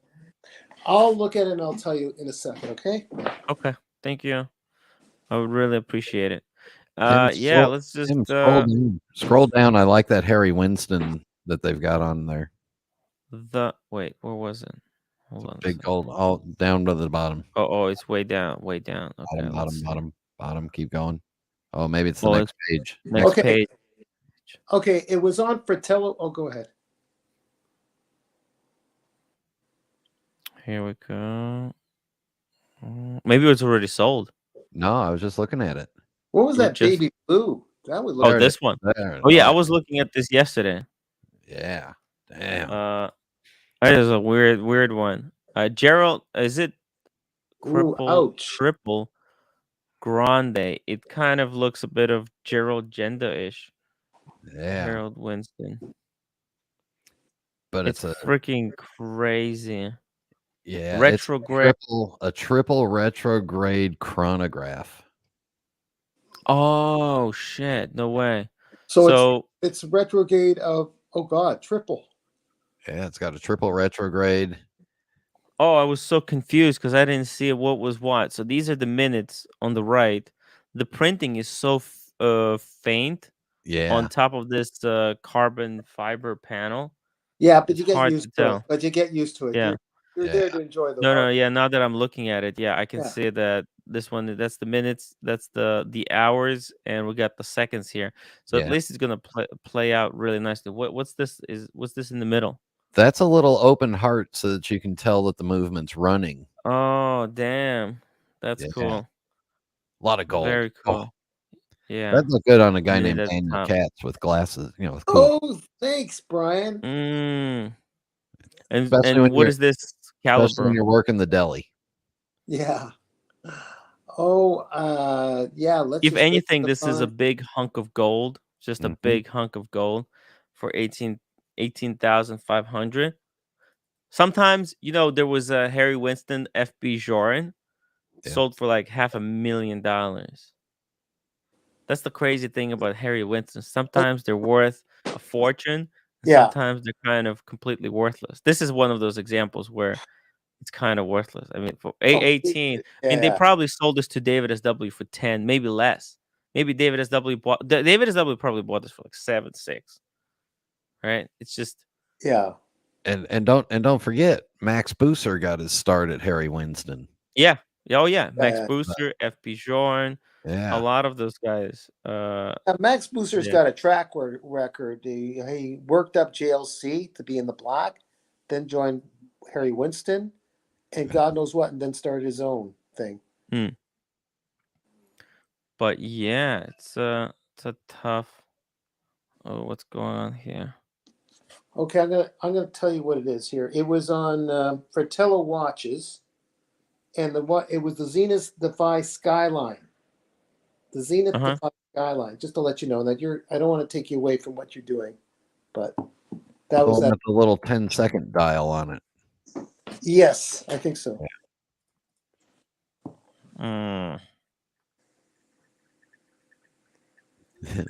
I'll look at it and I'll tell you in a second. Okay. Okay. Thank you. I would really appreciate it. Let's just scroll down. I like that Harry Winston that they've got on there. Where was it? Hold on. Big gold all down to the bottom. Oh, it's way down. Okay, bottom. Keep going. Oh, maybe it's the next page. Next page. Okay, it was on Fratello. Oh, go ahead. Here we go. Maybe it was already sold. No, I was just looking at it. What was that baby blue? That would look. Oh, this one. Oh yeah, I was looking at this yesterday. Yeah. Damn. That is a weird one. Gerald, is it triple grande? It kind of looks a bit of Gerald Genda-ish. Yeah. Harold Winston. But it's a freaking crazy. Yeah. Retrograde. A triple retrograde chronograph. Oh shit! No way. So it's retrograde of triple. Yeah, it's got a triple retrograde. Oh, I was so confused because I didn't see what was what. So these are the minutes on the right. The printing is so faint. Yeah. On top of this carbon fiber panel. Yeah, but you get used to it. Yeah. You're there to enjoy the No, yeah. Now that I'm looking at it, I can see that this one, that's the minutes, that's the hours, and we got the seconds here. So at least it's gonna play out really nicely. What's this in the middle? That's a little open heart so that you can tell that the movement's running. Oh, damn. That's cool. A lot of gold. Very cool. Oh. Yeah. That'd look good on a guy named Daniel Katz with glasses, with cool. Oh, thanks, Brian. And what is this caliber? Especially when you're working the deli. Yeah. Oh, yeah. If anything, this is a big hunk of gold. Just a big hunk of gold for 18,500. Sometimes, there was a Harry Winston FB Joran sold for like $500,000. That's the crazy thing about Harry Winston. Sometimes they're worth a fortune. Sometimes they're kind of completely worthless. This is one of those examples where it's kind of worthless. I mean, for 18, I mean, they probably sold this to David SW for 10, maybe less. Maybe David SW probably bought this for like 7, 6. Right? It's just And don't forget, Max Booser got his start at Harry Winston. Yeah. Oh yeah, Max Booster, FP Jorn. Yeah, a lot of those guys. Max Booster's got a track record. He worked up JLC to be in the black, then joined Harry Winston, and God knows what, and then started his own thing. But yeah, it's a tough. Oh, what's going on here? Okay, I'm gonna tell you what it is here. It was on Fratello watches, and it was the Zenith Defy Skyline. The Zenith Defy Skyline, just to let you know that I don't want to take you away from what you're doing, but that The was one that. with the little 10-second dial on it. Yes, I think so.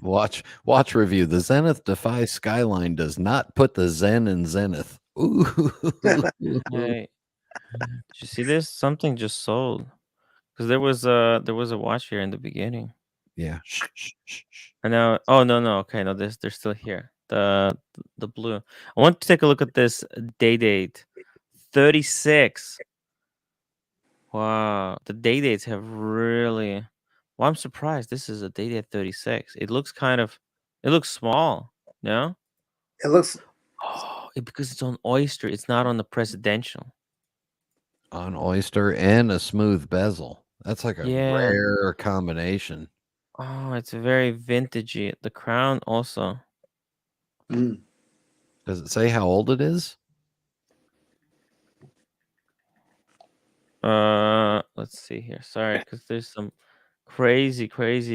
Watch review. The Zenith Defy Skyline does not put the Zen in Zenith. Ooh. Hey, did you see this? Something just sold. Because there was a watch here in the beginning. Yeah. And now, oh no, okay, no, they're still here. The blue. I want to take a look at this date. 36. Wow, the dates have really. Well, I'm surprised. This is a date 36. It looks small. No. It looks Because it's on Oyster. It's not on the presidential. On Oyster and a smooth bezel. That's like a rare combination. Oh, it's very vintagey. The crown also. Does it say how old it is? Let's see here. Sorry, because there's some crazy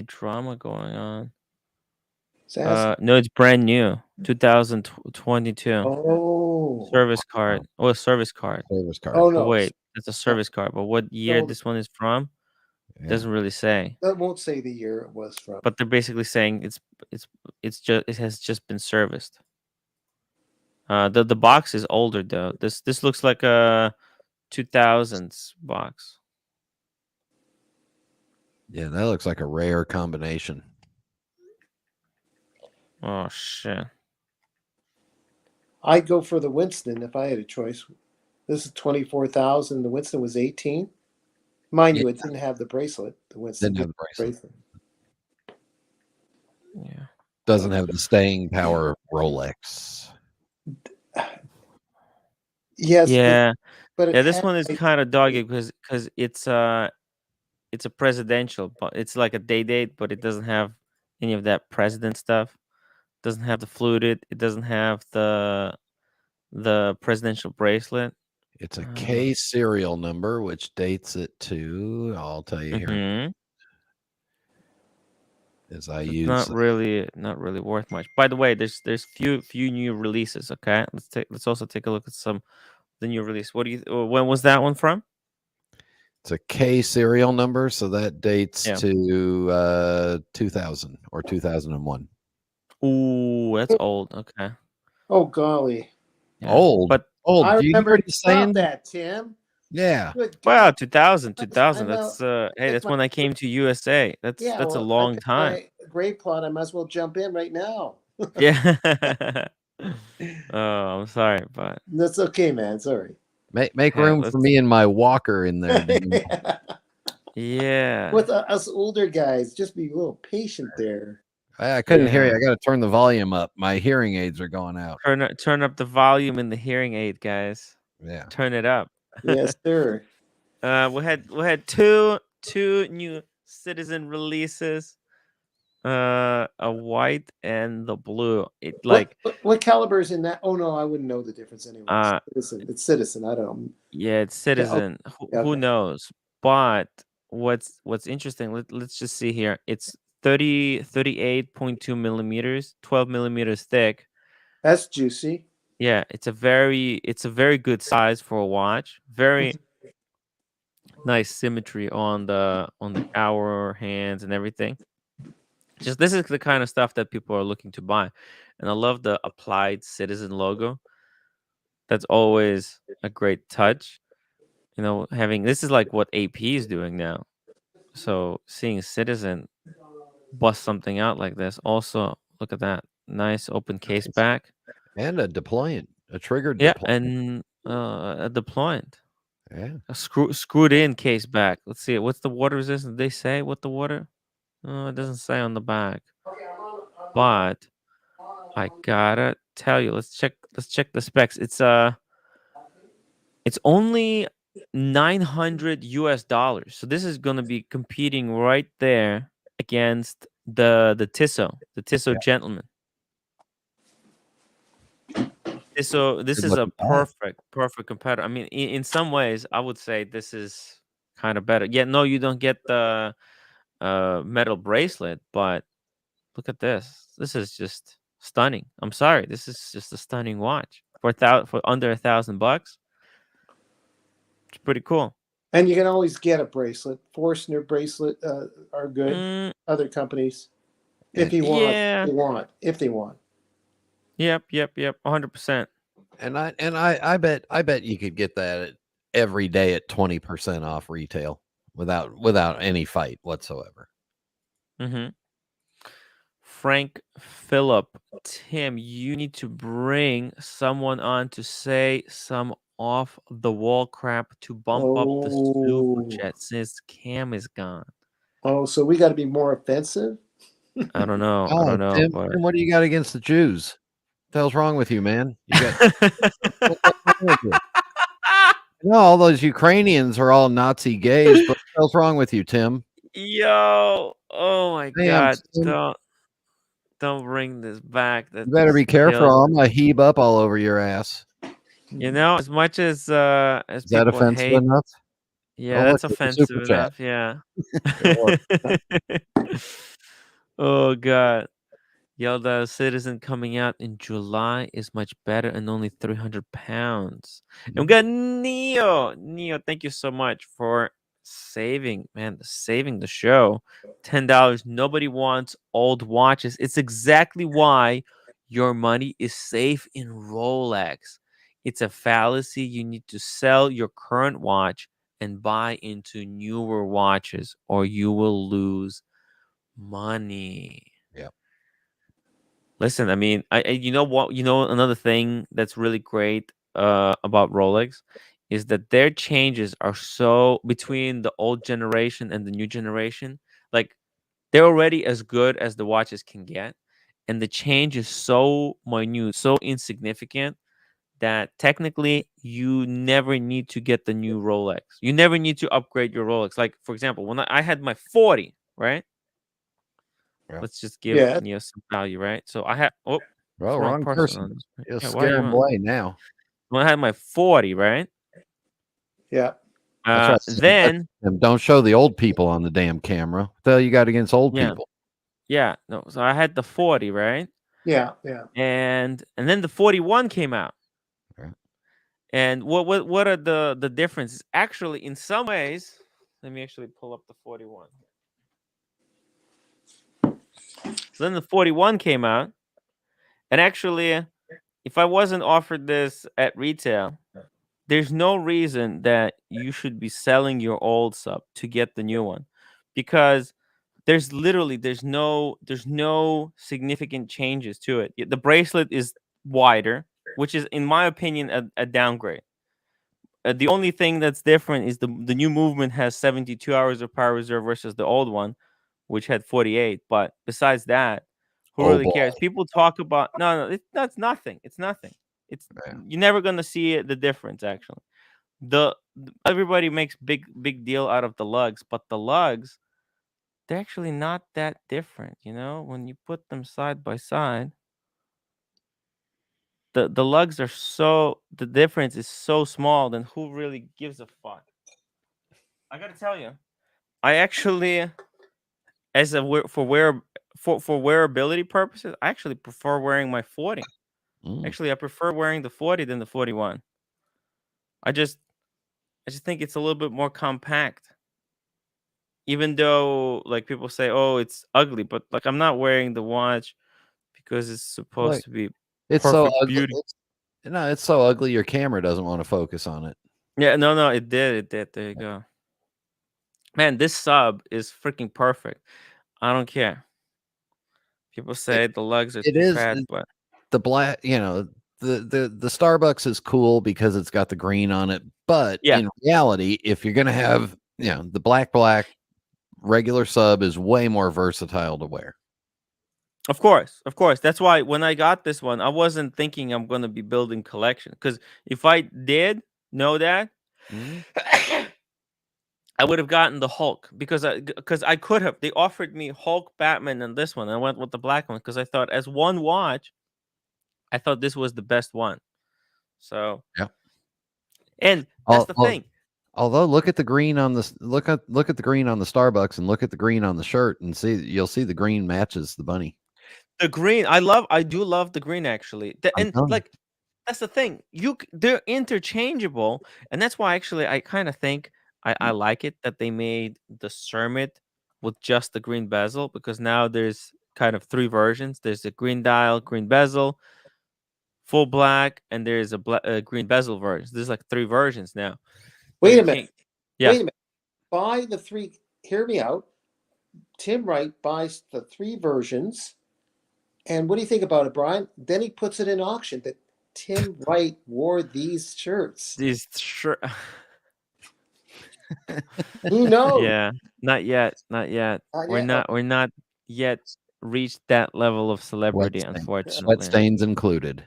drama going on. No, it's brand new. 2022. Oh, Service card. Oh, a service card. Service card. Oh Oh no, wait, it's a service card. But what year No. this one is from Yeah. doesn't really say. that won't say the year it was from. But they're basically saying it has just been serviced. The box is older though. This looks like a 2000s box. Yeah, that looks like a rare combination. Oh shit. I'd go for the Winston if I had a choice. This is 24,000. The Winston was 18. Mind you, it didn't have the bracelet. The Winston Didn't have the bracelet. Yeah. Doesn't have the staying power of Rolex. Yes. Yeah. But Yeah, this one is kind of doggy because it's a presidential, but it's like a date, but it doesn't have any of that president stuff. Doesn't have the fluted. It doesn't have the presidential bracelet. It's a K serial number, which dates it to, I'll tell you here. As I use not really worth much. By the way, there's few new releases. Okay, let's also take a look at some the new release. What do you? When was that one from? It's a K serial number, so that dates to 2000 or 2001. Ooh, that's old. Okay. Oh golly. Yeah. Old, but old. I Do you remember hear what he's saying? that, Tim. Yeah. Wow, 2000. That's That's when I came to USA. That's a long time. My grade plot. I might as well jump in right now. Yeah. Oh, I'm sorry, but that's okay, man. Sorry. Make room for me and my walker in there. Yeah. With us older guys, just be a little patient there. I couldn't hear you. I got to turn the volume up. My hearing aids are going out. Turn up the volume in the hearing aid, guys. Yeah. Turn it up. Yes, sir. We had two new Citizen releases. A white and the blue. It like what caliber is in that? Oh no, I wouldn't know the difference anyway. It's Citizen. I don't know. Yeah, it's Citizen. Yeah, Who knows? But what's interesting? Let's just see here. It's 38.2 millimeters, 12 millimeters thick. That's juicy. Yeah, it's a very good size for a watch. Very nice symmetry on the hour hands and everything. Just this is the kind of stuff that people are looking to buy, and I love the applied Citizen logo. That's always a great touch. You know, having this is like what AP is doing now. So seeing Citizen bust something out like this, also look at that nice open case back and a deployant, a triggered. Yeah, and a deployant. Yeah, a screwed in case back. Let's see. What's the water resistance? Did they say what the water? It doesn't say on the back. But I gotta tell you, let's check the specs. It's only $900. So this is gonna be competing right there against the Tissot Gentleman. So this is a perfect competitor. I mean, in some ways, I would say this is kind of better. Yeah, no, you don't get the metal bracelet, but Look at this. This is just stunning. I'm sorry. This is just a stunning watch for under $1,000. It's pretty cool. And you can always get a bracelet. Forstner bracelet are good. Mm, Other companies, if you want, yeah. if they want. Yep. 100%. And I bet you could get that every day at 20% off retail without any fight whatsoever. Mm-hmm. Frank Phillip, Tim, you need to bring someone on to say some off the wall crap to bump up the super chat since Cam is gone. Oh, so we got to be more offensive? I don't know. Tim, But... Tim, what do you got against the Jews? What the hell's wrong with you, man? You got what's wrong with you? No, all those Ukrainians are all Nazi gays, but what the hell's wrong with you, Tim? Yo, oh my Damn, God. Tim. Don't bring this back. You better be careful. I'm gonna heave up all over your ass. You know, as much as Is that people offensive hate, enough? yeah, Oh, that's look, there's a super offensive chat. enough. Yeah. Oh God. Yelda Citizen coming out in July is much better and only 300 pounds. And we got Neo. Neo, thank you so much for saving the show. $10. Nobody wants old watches. It's exactly why your money is safe in Rolex. It's a fallacy. You need to sell your current watch and buy into newer watches, or you will lose money. Listen, I mean, you know what? You know, another thing that's really great about Rolex is that their changes are so between the old generation and the new generation. Like, they're already as good as the watches can get, and the change is so minute, so insignificant that technically you never need to get the new Rolex. You never need to upgrade your Rolex. Like, for example, when I had my 40, right? Let's just give Neo some value, right? So I had wrong person. You'll scare him away now. When I had my 40, right? Yeah. Then don't show the old people on the damn camera. What the hell you got against old people? Yeah, no. So I had the 40, right? Yeah. And then the 41 came out. Right. And what are the differences? Actually, in some ways, let me actually pull up the 41. So then the 41 came out, and actually, if I wasn't offered this at retail, there's no reason that you should be selling your old sub to get the new one, because there's no significant changes to it. The bracelet is wider, which is, in my opinion, a downgrade. The only thing that's different is the new movement has 72 hours of power reserve versus the old one, which had 48. But besides that, who really cares? People talk about that's nothing. It's nothing. You're never gonna see the difference. Actually, everybody makes big deal out of the lugs, but the lugs, they're actually not that different. You know, when you put them side by side, the lugs are the difference is so small. Then who really gives a fuck? I gotta tell you, I actually, for wearability purposes, I actually prefer wearing my 40. Actually, I prefer wearing the 40 than the 41. I just think it's a little bit more compact. Even though, like, people say, "Oh, it's ugly," but like, I'm not wearing the watch because it's supposed to be it's perfect so ugly. beauty. It's so ugly your camera doesn't want to focus on it. Yeah, no, it did. There you go. Man, this sub is freaking perfect. I don't care. People say the lugs are too fat, but the black, the Starbucks is cool because it's got the green on it. But in reality, if you're gonna have, the black regular sub is way more versatile to wear. Of course. That's why when I got this one, I wasn't thinking I'm gonna be building collection. Because if I did know that, I would have gotten the Hulk, because I could have. They offered me Hulk, Batman, and this one. I went with the black one because I thought, as one watch, I thought this was the best one. So and that's the thing. Although, look at the green on the look at the green on the Starbucks, and look at the green on the shirt, and you'll see the green matches the bunny. The green, I do love the green actually. And like that's the thing. They're interchangeable, and that's why actually I kind of think I like it that they made the Cermet with just the green bezel, because now there's kind of 3 versions. There's a green dial, green bezel, full black, and there's a green bezel version. There's like 3 versions now. Wait You a minute. Yeah. Wait a minute. Buy the 3. Hear me out. Tim Wright buys the 3 versions. And what do you think about it, Brian? Then he puts it in auction that Tim Wright wore these shirts. These shirt. Who knows? Yeah, not yet. Not yet. Not We're yet. not. We're not yet reached that level of celebrity, unfortunately. Sweat stains included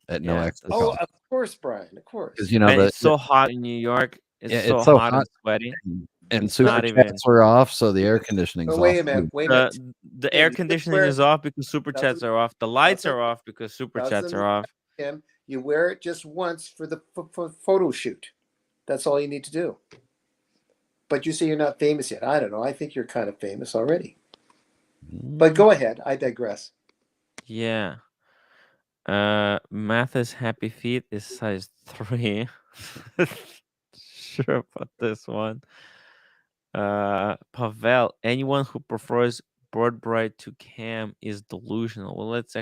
at no Yeah, extra Oh, cost. of course, Brian. Of course. Because you know Man, it's so hot in New York. It's so hot and sweaty. and It's super not even. chats are off, so the air conditioning's Oh, off. wait a minute. Wait a minute. The Tim, air you just conditioning wear- is off because super chats doesn't- are off. The lights doesn't- are off because super chats doesn't are off. Tim, you wear it just once for the photo shoot. That's all you need to do. But you say you're not famous yet. I don't know. I think you're kind of famous already. But go ahead. I digress. Yeah. Mathis Happy Feet is size 3. Sure about this one. Pavel, anyone who prefers Bird Bright to Cam is delusional. Well, let's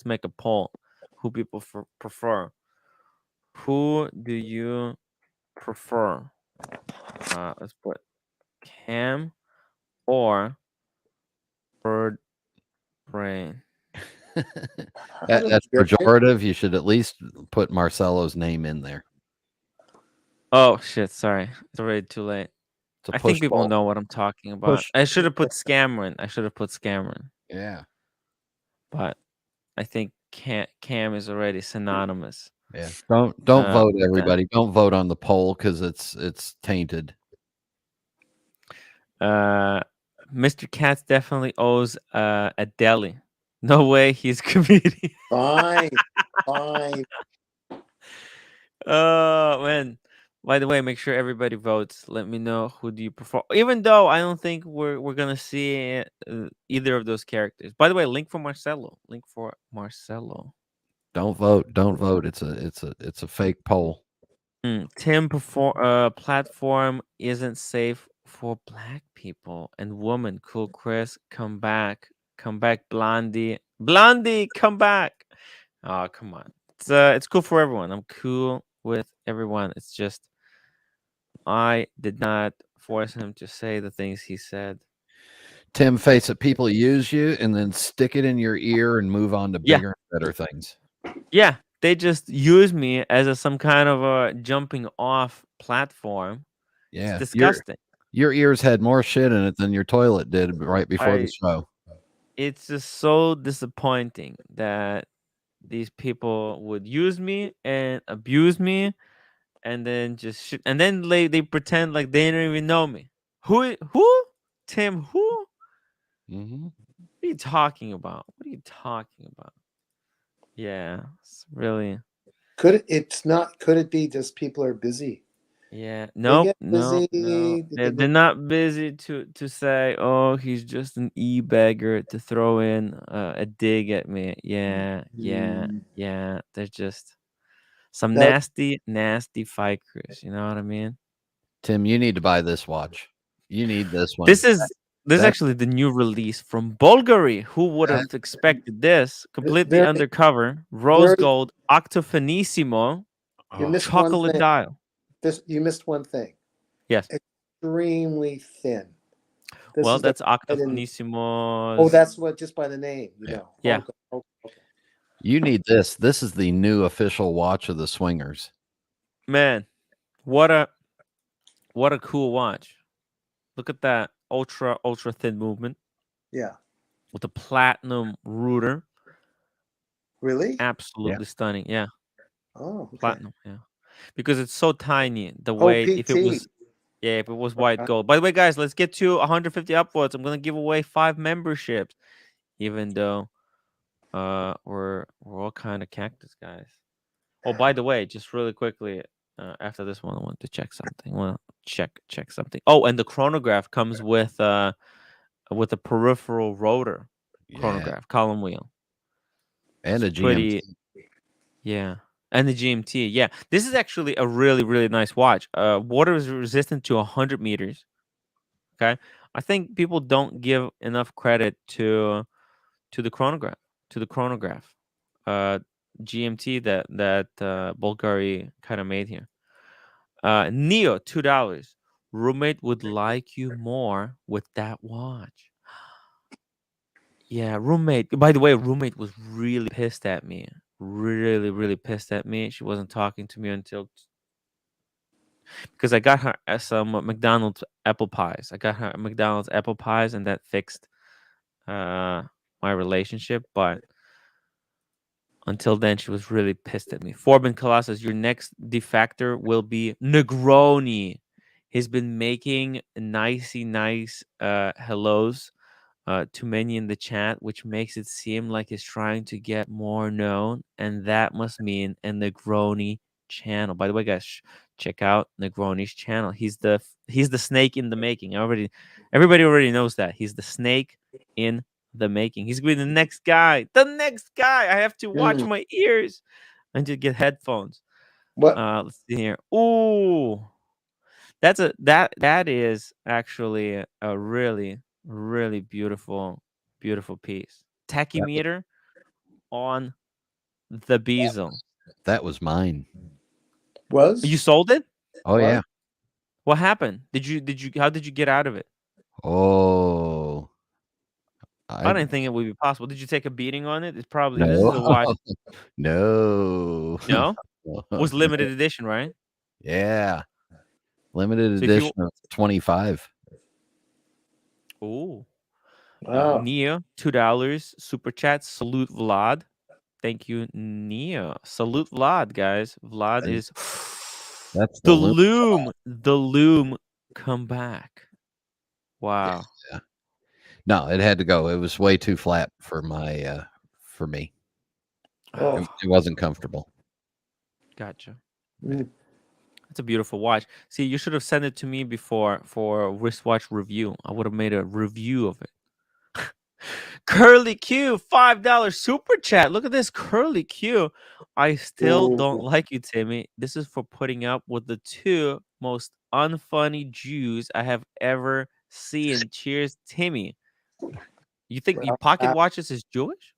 make a poll. Who people prefer? Who do you prefer? Let's put Cam or Bird Brain. That's pejorative. You should at least put Marcelo's name in there. Oh shit! Sorry, it's already too late. I think people poll. know what I'm talking about. I should have put Scammerin. Yeah, but I think Cam is already synonymous. Yeah. Don't vote, everybody. Don't vote on the poll because it's tainted. Mr. Katz definitely owes a deli. No way he's comedian. Fine. Oh man. By the way, make sure everybody votes. Let me know who do you prefer. Even though I don't think we're gonna see either of those characters. By the way, link for Marcelo. Don't vote. It's a fake poll. Tim platform isn't safe for black people and women. Cool Chris, come back, Blondie, come back. Oh, come on. It's cool for everyone. I'm cool with everyone. It's just I did not force him to say the things he said. Tim, face it. People use you and then stick it in your ear and move on to bigger and better things. Yeah, they just use me as some kind of a jumping off platform. Yeah, it's disgusting. Your ears had more shit in it than your toilet did right before the show. It's just so disappointing that these people would use me and abuse me, and then and then they pretend like they don't even know me. Who? Tim? Who? Mm-hmm. What are you talking about? Yeah, it's really. Could it be just people are busy? Yeah, no. They're not busy to say, oh, he's just an e-bagger to throw in a dig at me. Yeah. They're just some nasty fighters. You know what I mean? Tim, you need to buy this watch. You need this one. This is actually the new release from Bulgari. Who would have expected this? Completely undercover, rose gold, Octofinissimo, chocolate dial. You missed one thing. Yes. Extremely thin. Well, that's Octofinissimo. Oh, that's what, just by the name, you know. Yeah. Okay. You need this. This is the new official watch of the Swingers. Man, what a cool watch. Look at that ultra thin movement. Yeah. With the platinum ruder. Really? Absolutely stunning. Yeah. Oh, okay. Platinum, yeah. Because it's so tiny. The weight, if it was white gold. By the way, guys, let's get to 150 upvotes. I'm gonna give away 5 memberships, even though we're all kind of cactus guys. Oh, by the way, just really quickly, after this one, I want to check something. I want to check something. Oh, and the chronograph comes with a peripheral rotor chronograph column wheel. And a It's pretty, GMT. yeah. And the GMT, yeah. This is actually a really, really nice watch. Water is resistant to 100 meters. Okay, I think people don't give enough credit to the chronograph, uh, GMT that Bulgari kind of made here. Neo, $2. Roommate would like you more with that watch. Yeah, roommate. By the way, roommate was really pissed at me. Really, really pissed at me. She wasn't talking to me until because I got her some McDonald's apple pies. I got her McDonald's apple pies, and that fixed my relationship. But until then, she was really pissed at me. Forbin Colossus, your next defector will be Negroni. He's been making nice hellos to many in the chat, which makes it seem like he's trying to get more known, and that must mean a Negroni channel. By the way, guys, check out Negroni's channel. He's the snake in the making. Everybody already knows that he's the snake in the making. He's going to be the next guy. The next guy. I have to watch my ears and to get headphones. What? Let's see here. Ooh, that is actually a really really beautiful piece. Tachymeter on the bezel. That was mine. Was? You sold it? Oh, yeah. What happened? How did you get out of it? Oh, I didn't think it would be possible. Did you take a beating on it? It's probably no. this is a watch. No. No? Was limited edition, right? Yeah. Limited So if you- edition of 25. Ooh. Wow. Nia, $2 super chat. Salute Vlad. Thank you, Nia. Salute Vlad, guys. Vlad is That's the loom. The loom come back. Wow. Yeah. No, it had to go. It was way too flat for my for me. Oh. It wasn't comfortable. Gotcha. Mm. It's a beautiful watch. See, you should have sent it to me before for a wristwatch review. I would have made a review of it. Curly Q, $5 super chat. Look at this Curly Q. I still don't like you, Timmy. This is for putting up with the two most unfunny Jews I have ever seen. Cheers, Timmy. You think your pocket watches is Jewish?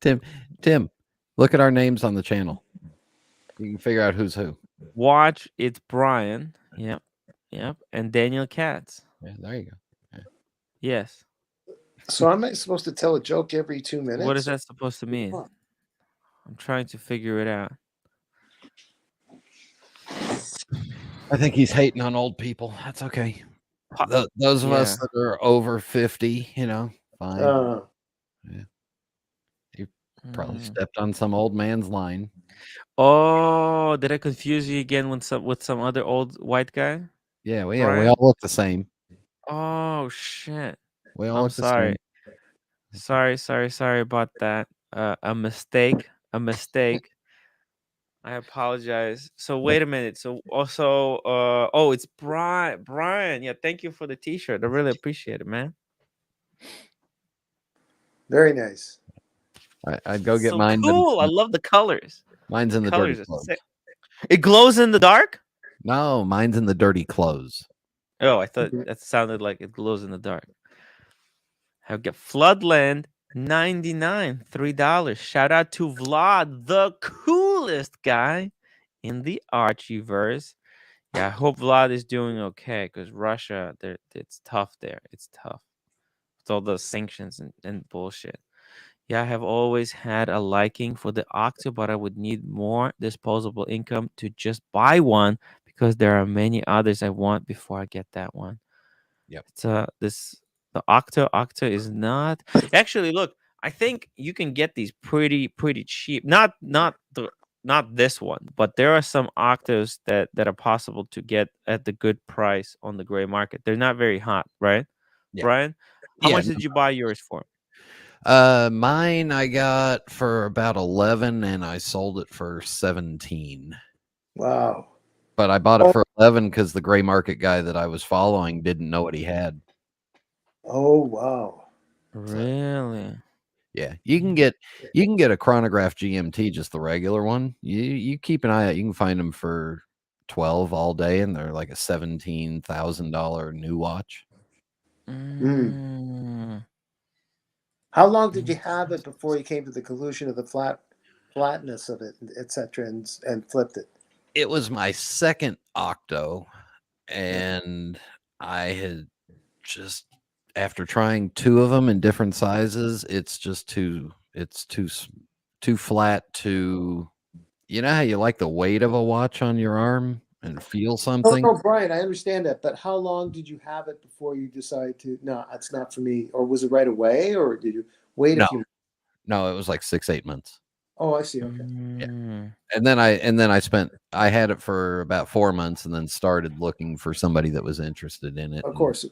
Tim, look at our names on the channel. You can figure out who's who. Watch, it's Brian. Yep. And Daniel Katz. Yeah, there you go. Yeah. Yes. So am I supposed to tell a joke every 2 minutes? What is that supposed to mean? I'm trying to figure it out. I think he's hating on old people. That's okay. Those of us that are over 50, fine. Yeah. You probably stepped on some old man's line. Oh, did I confuse you again with some other old white guy? Yeah, we all look the same. Oh shit. We all look sorry. the same. Sorry about that. A mistake. I apologize. So wait a minute. So also it's Brian. Yeah, thank you for the t-shirt. I really appreciate it, man. Very nice. I'd go get mine. Cool. I love the colors. Mine's in the dirty clothes. It glows in the dark? No, mine's in the dirty clothes. Oh, I thought that sounded like it glows in the dark. I'll get Floodland 99, $3. Shout out to Vlad, the coolest guy in the Archieverse. Yeah, I hope Vlad is doing okay because Russia, it's tough there. It's tough with all the sanctions and bullshit. Yeah, I have always had a liking for the Octo, but I would need more disposable income to just buy one because there are many others I want before I get that one. Yep. It's the Octo is not actually. Look, I think you can get these pretty cheap. Not this one, but there are some Octos that are possible to get at the good price on the gray market. They're not very hot, right? Yeah. Brian, how much did you buy yours for? Mine I got for about 11 and I sold it for 17. Wow. But I bought it for 11 because the gray market guy that I was following didn't know what he had. Oh, wow. Really? Yeah, you can get a chronograph GMT, just the regular one. You keep an eye out. You can find them for 12 all day, and they're like a $17,000 new watch. Mm. How long did you have it before you came to the conclusion of the flatness of it, etc., and flipped it? It was my second octo, and I had just, after trying two of them in different sizes, it's just too flat to, you know how you like the weight of a watch on your arm and feel something? No, Brian, I understand that, but how long did you have it before you decided to, no, it's not for me? Or was it right away, or did you wait a few months? No, it was like 6-8 months. Oh, I see. Okay. Yeah. Mm. And then I had it for about 4 months, and then started looking for somebody that was interested in it. Of course.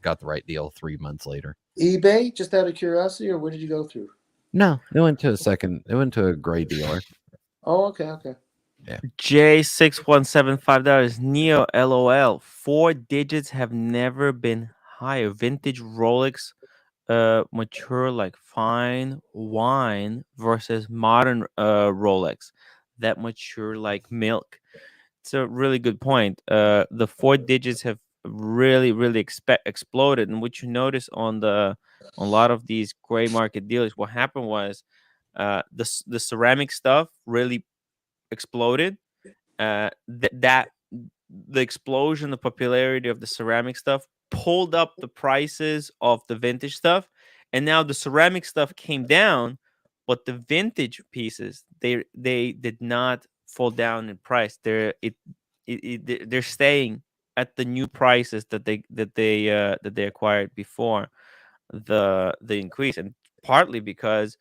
Got the right deal 3 months later. eBay, just out of curiosity, or where did you go through? No, it went to a gray dealer. Oh, okay. Yeah. J6175 Neo LOL. 4 digits have never been higher. Vintage Rolex mature like fine wine versus modern Rolex that mature like milk. It's a really good point. The 4 digits have really exploded, and what you notice on a lot of these gray market dealers, what happened was the ceramic stuff really exploded. That the explosion, the popularity of the ceramic stuff pulled up the prices of the vintage stuff, and now the ceramic stuff came down, but the vintage pieces, they did not fall down in price. They're staying at the new prices that they acquired before the increase, and partly because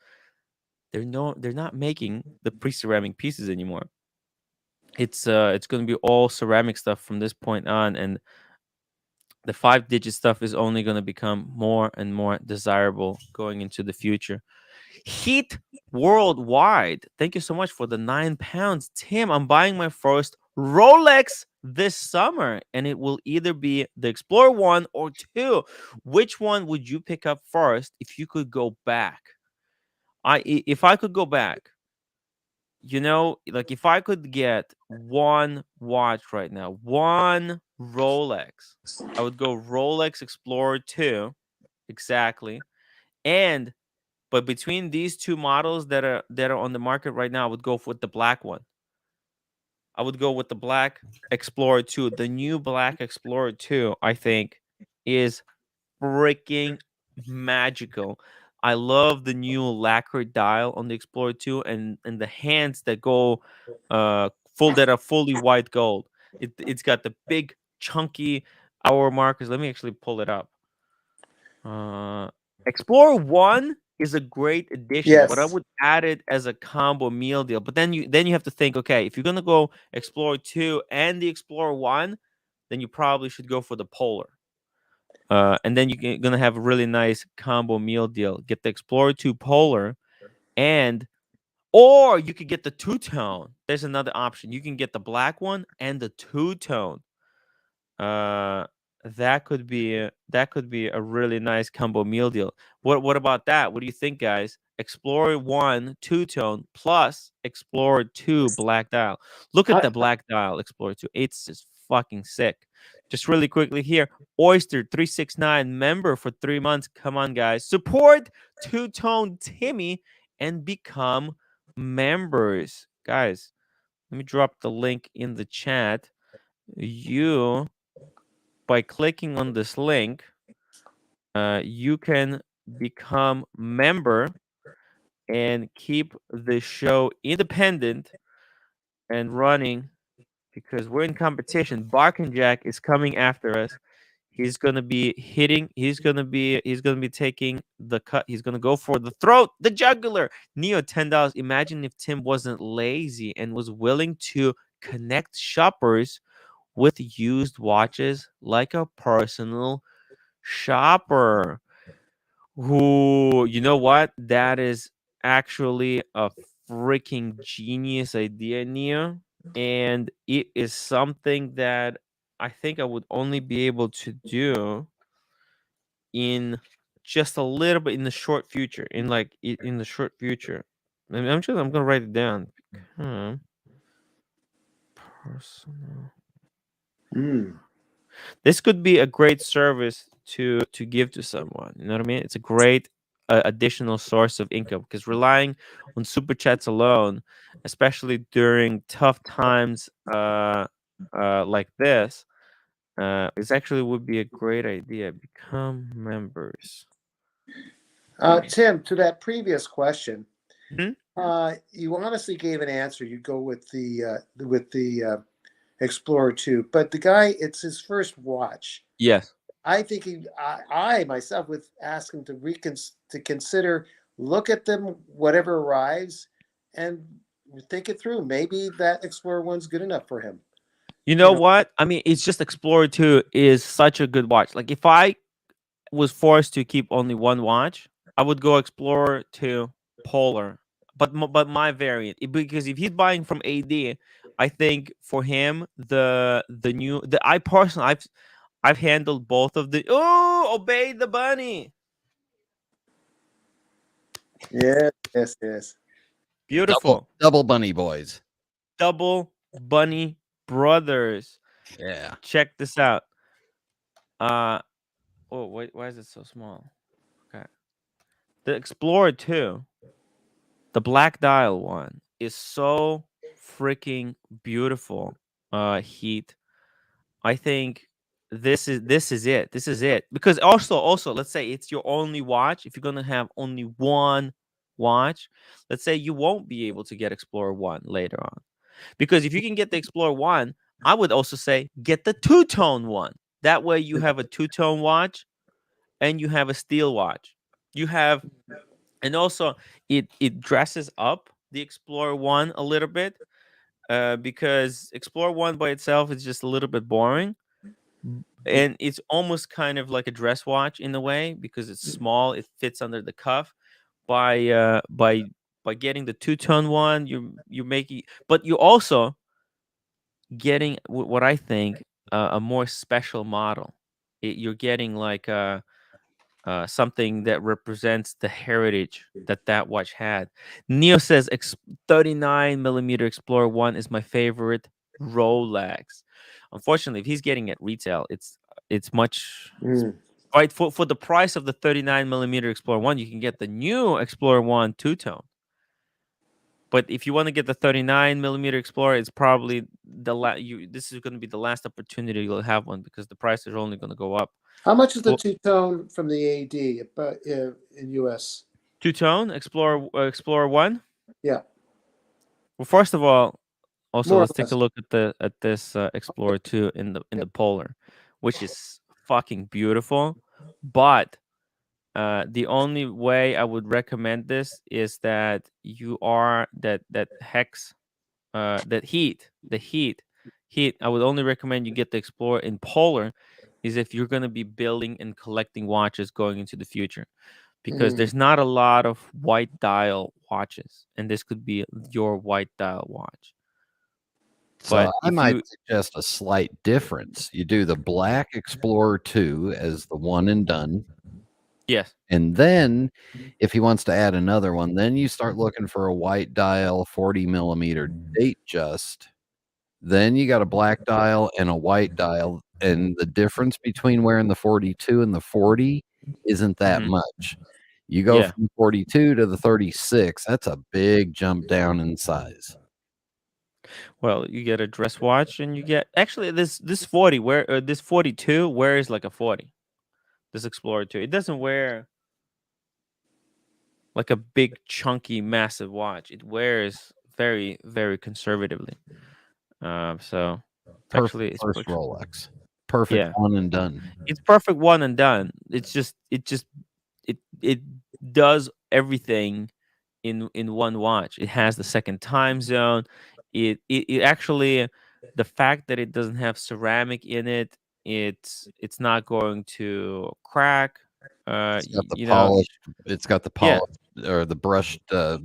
they're not making the pre-ceramic pieces anymore. It's going to be all ceramic stuff from this point on, and the 5-digit stuff is only going to become more and more desirable going into the future. Heat Worldwide, thank you so much for the £9. Tim, I'm buying my first Rolex this summer, and it will either be the Explorer 1 or 2. Which one would you pick up first if you could go back? If I could go back, like if I could get one watch right now, one Rolex, I would go Rolex Explorer 2, exactly. But between these two models that are on the market right now, I would go with the black one. I would go with the black Explorer 2. The new black Explorer 2, I think, is freaking magical. I love the new lacquer dial on the Explorer 2, and the hands that go that are fully white gold. It's got the big chunky hour markers. Let me actually pull it up. Explorer 1 is a great addition, but I Yes. would add it as a combo meal deal. But then you have to think, okay, if you're gonna go Explorer 2 and the Explorer 1, then you probably should go for the Polar. And then you're gonna have a really nice combo meal deal. Get the Explorer 2 Polar, or you could get the two-tone. There's another option. You can get the black one and the two-tone. That could be a really nice combo meal deal. What about that? What do you think, guys? Explorer 1 two-tone plus Explorer 2 black dial. Look at the black dial Explorer 2. It's just fucking sick. Just really quickly here, Oyster 369 member for 3 months. Come on, guys. Support two-tone Timmy and become members. Guys, let me drop the link in the chat. By clicking on this link, you can become member and keep the show independent and running, because we're in competition. Barkin Jack is coming after us. He's gonna be hitting. He's gonna be taking the cut. He's gonna go for the throat, the jugular. Neo, $10. Imagine if Tim wasn't lazy and was willing to connect shoppers with used watches like a personal shopper. Who, you know what? That is actually a freaking genius idea, Neo. And it is something that I think I would only be able to do in just a little bit in the short future, in the short future. I'm gonna write it down. Become personal. This could be a great service to give to someone. You know what I mean? It's a great additional source of income, because relying on super chats alone, especially during tough times like this, it actually would be a great idea. Become members. Tim, to that previous question, Mhm. You honestly gave an answer. You go with the Explorer 2, but the guy, it's his first watch. Yes. I think I myself would ask him to consider, look at them, whatever arrives, and think it through. Maybe that Explorer 1's good enough for him. You know what? I mean, it's just Explorer 2 is such a good watch. Like, if I was forced to keep only one watch, I would go Explorer 2 Polar, but my variant, because if he's buying from AD, I think for him I personally, I've handled both of the. Oh, obey the bunny. Yes. Beautiful. Double bunny boys. Double bunny brothers. Yeah. Check this out. Oh, wait, why is it so small? Okay. The Explorer 2, the black dial one, is so freaking beautiful. Heat. I think this is it. This is it. Because also, let's say it's your only watch. If you're gonna have only one watch, let's say you won't be able to get Explorer 1 later on. Because if you can get the Explorer 1, I would also say get the two-tone one. That way you have a two-tone watch and you have a steel watch. You have, and also it dresses up the Explorer 1 a little bit, because Explorer 1 by itself is just a little bit boring. And it's almost kind of like a dress watch in a way, because it's small, it fits under the cuff. By getting the two-tone one, you're making, but you're also getting what I think a more special model. You're getting like something that represents the heritage that watch had. Neo says 39mm Explorer 1 is my favorite Rolex. Unfortunately, if he's getting it retail, it's much right for the price of the 39mm Explorer 1. You can get the new Explorer 1 two-tone. But if you want to get the 39mm Explorer, it's probably this is going to be the last opportunity you'll have one, because the prices are only going to go up. How much is the two-tone from the AD in US? Two-tone Explorer 1? Yeah. Well, first of all, also More or let's take less. a look at this Explorer 2 in the Polar, which is fucking beautiful. But the only way I would recommend this is that you are that hex that heat I would only recommend you get the Explorer in Polar, is if you're going to be building and collecting watches going into the future, because there's not a lot of white dial watches, and this could be your white dial watch. So But I might suggest a slight difference. You do the black Explorer 2 as the one and done. Yes. And then if he wants to add another one, then you start looking for a white dial 40mm date just. Then you got a black dial and a white dial. And the difference between wearing the 42 and the 40 isn't that much. You go from 42 to the 36. That's a big jump down in size. Well, you get a dress watch, and you get actually this 40 this 42 wears like a 40. This Explorer 2, it doesn't wear like a big chunky massive watch. It wears very, very conservatively. So perfect actually it's first Rolex. Perfect one and done. It's perfect one and done. It does everything in one watch. It has the second time zone. It actually, the fact that it doesn't have ceramic in it, it's not going to crack. It's got the polish. It's got the polish or the brushed the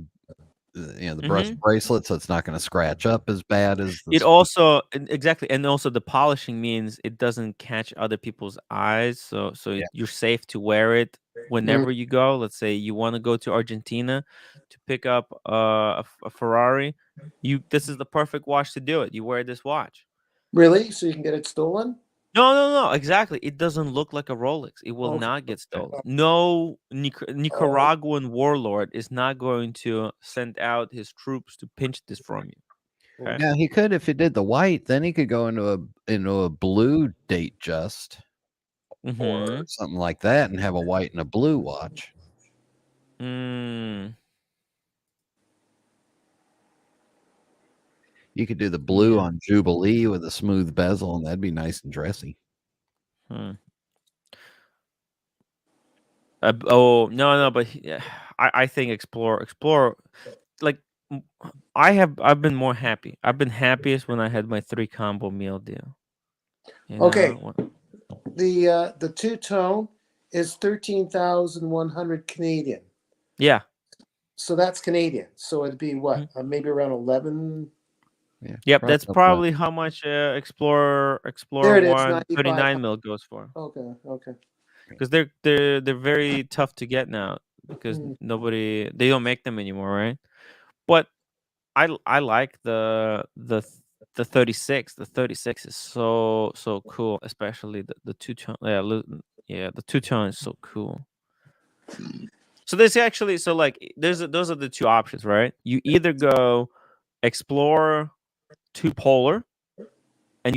brush bracelet, so it's not going to scratch up as bad as it also exactly. And also the polishing means it doesn't catch other people's eyes, so you're safe to wear it whenever you go. Let's say you want to go to Argentina to pick up a Ferrari. This is the perfect watch to do it. You wear this watch. Really? So you can get it stolen? No, exactly. It doesn't look like a Rolex. It will Okay. not get stolen. No Nicaraguan warlord is not going to send out his troops to pinch this from you. Okay? Now he could, if he did the white, then he could go into a blue date just or something like that and have a white and a blue watch. You could do the blue on Jubilee with a smooth bezel, and that'd be nice and dressy. No, but I think Explorer, like I've been more happy. I've been happiest when I had my 3 combo meal deal. Okay. The two-tone is 13,100 Canadian. Yeah. So that's Canadian. So it'd be what? Maybe around 11. Yeah. Yep, that's probably how much Explorer There it is, 1 39 mil goes for. Okay. Because they're very tough to get now because they don't make them anymore, right? But I like the 36. The 36 is so cool, especially the two-tone. Yeah, the two-tone is so cool. So there's actually those are the 2 options, right? You either go Explorer 2 Polar and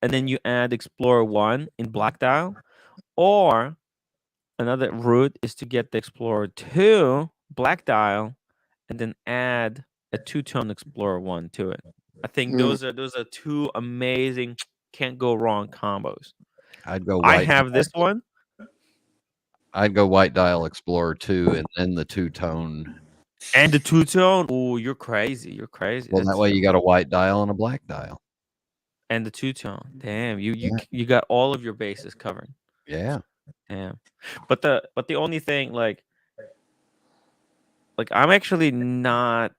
then you add Explorer 1 in black dial, or another route is to get the Explorer 2 black dial and then add a 2-tone Explorer 1 to it. I think those are 2 amazing, can't go wrong combos. I'd go white. I have this one. I'd go white dial Explorer 2 and then the 2-tone. And the 2-tone? Oh, you're crazy. Well, that way you got a white dial and a black dial. And the 2-tone. Damn, you got all of your bases covered. Yeah. Damn. But the only thing like I'm actually not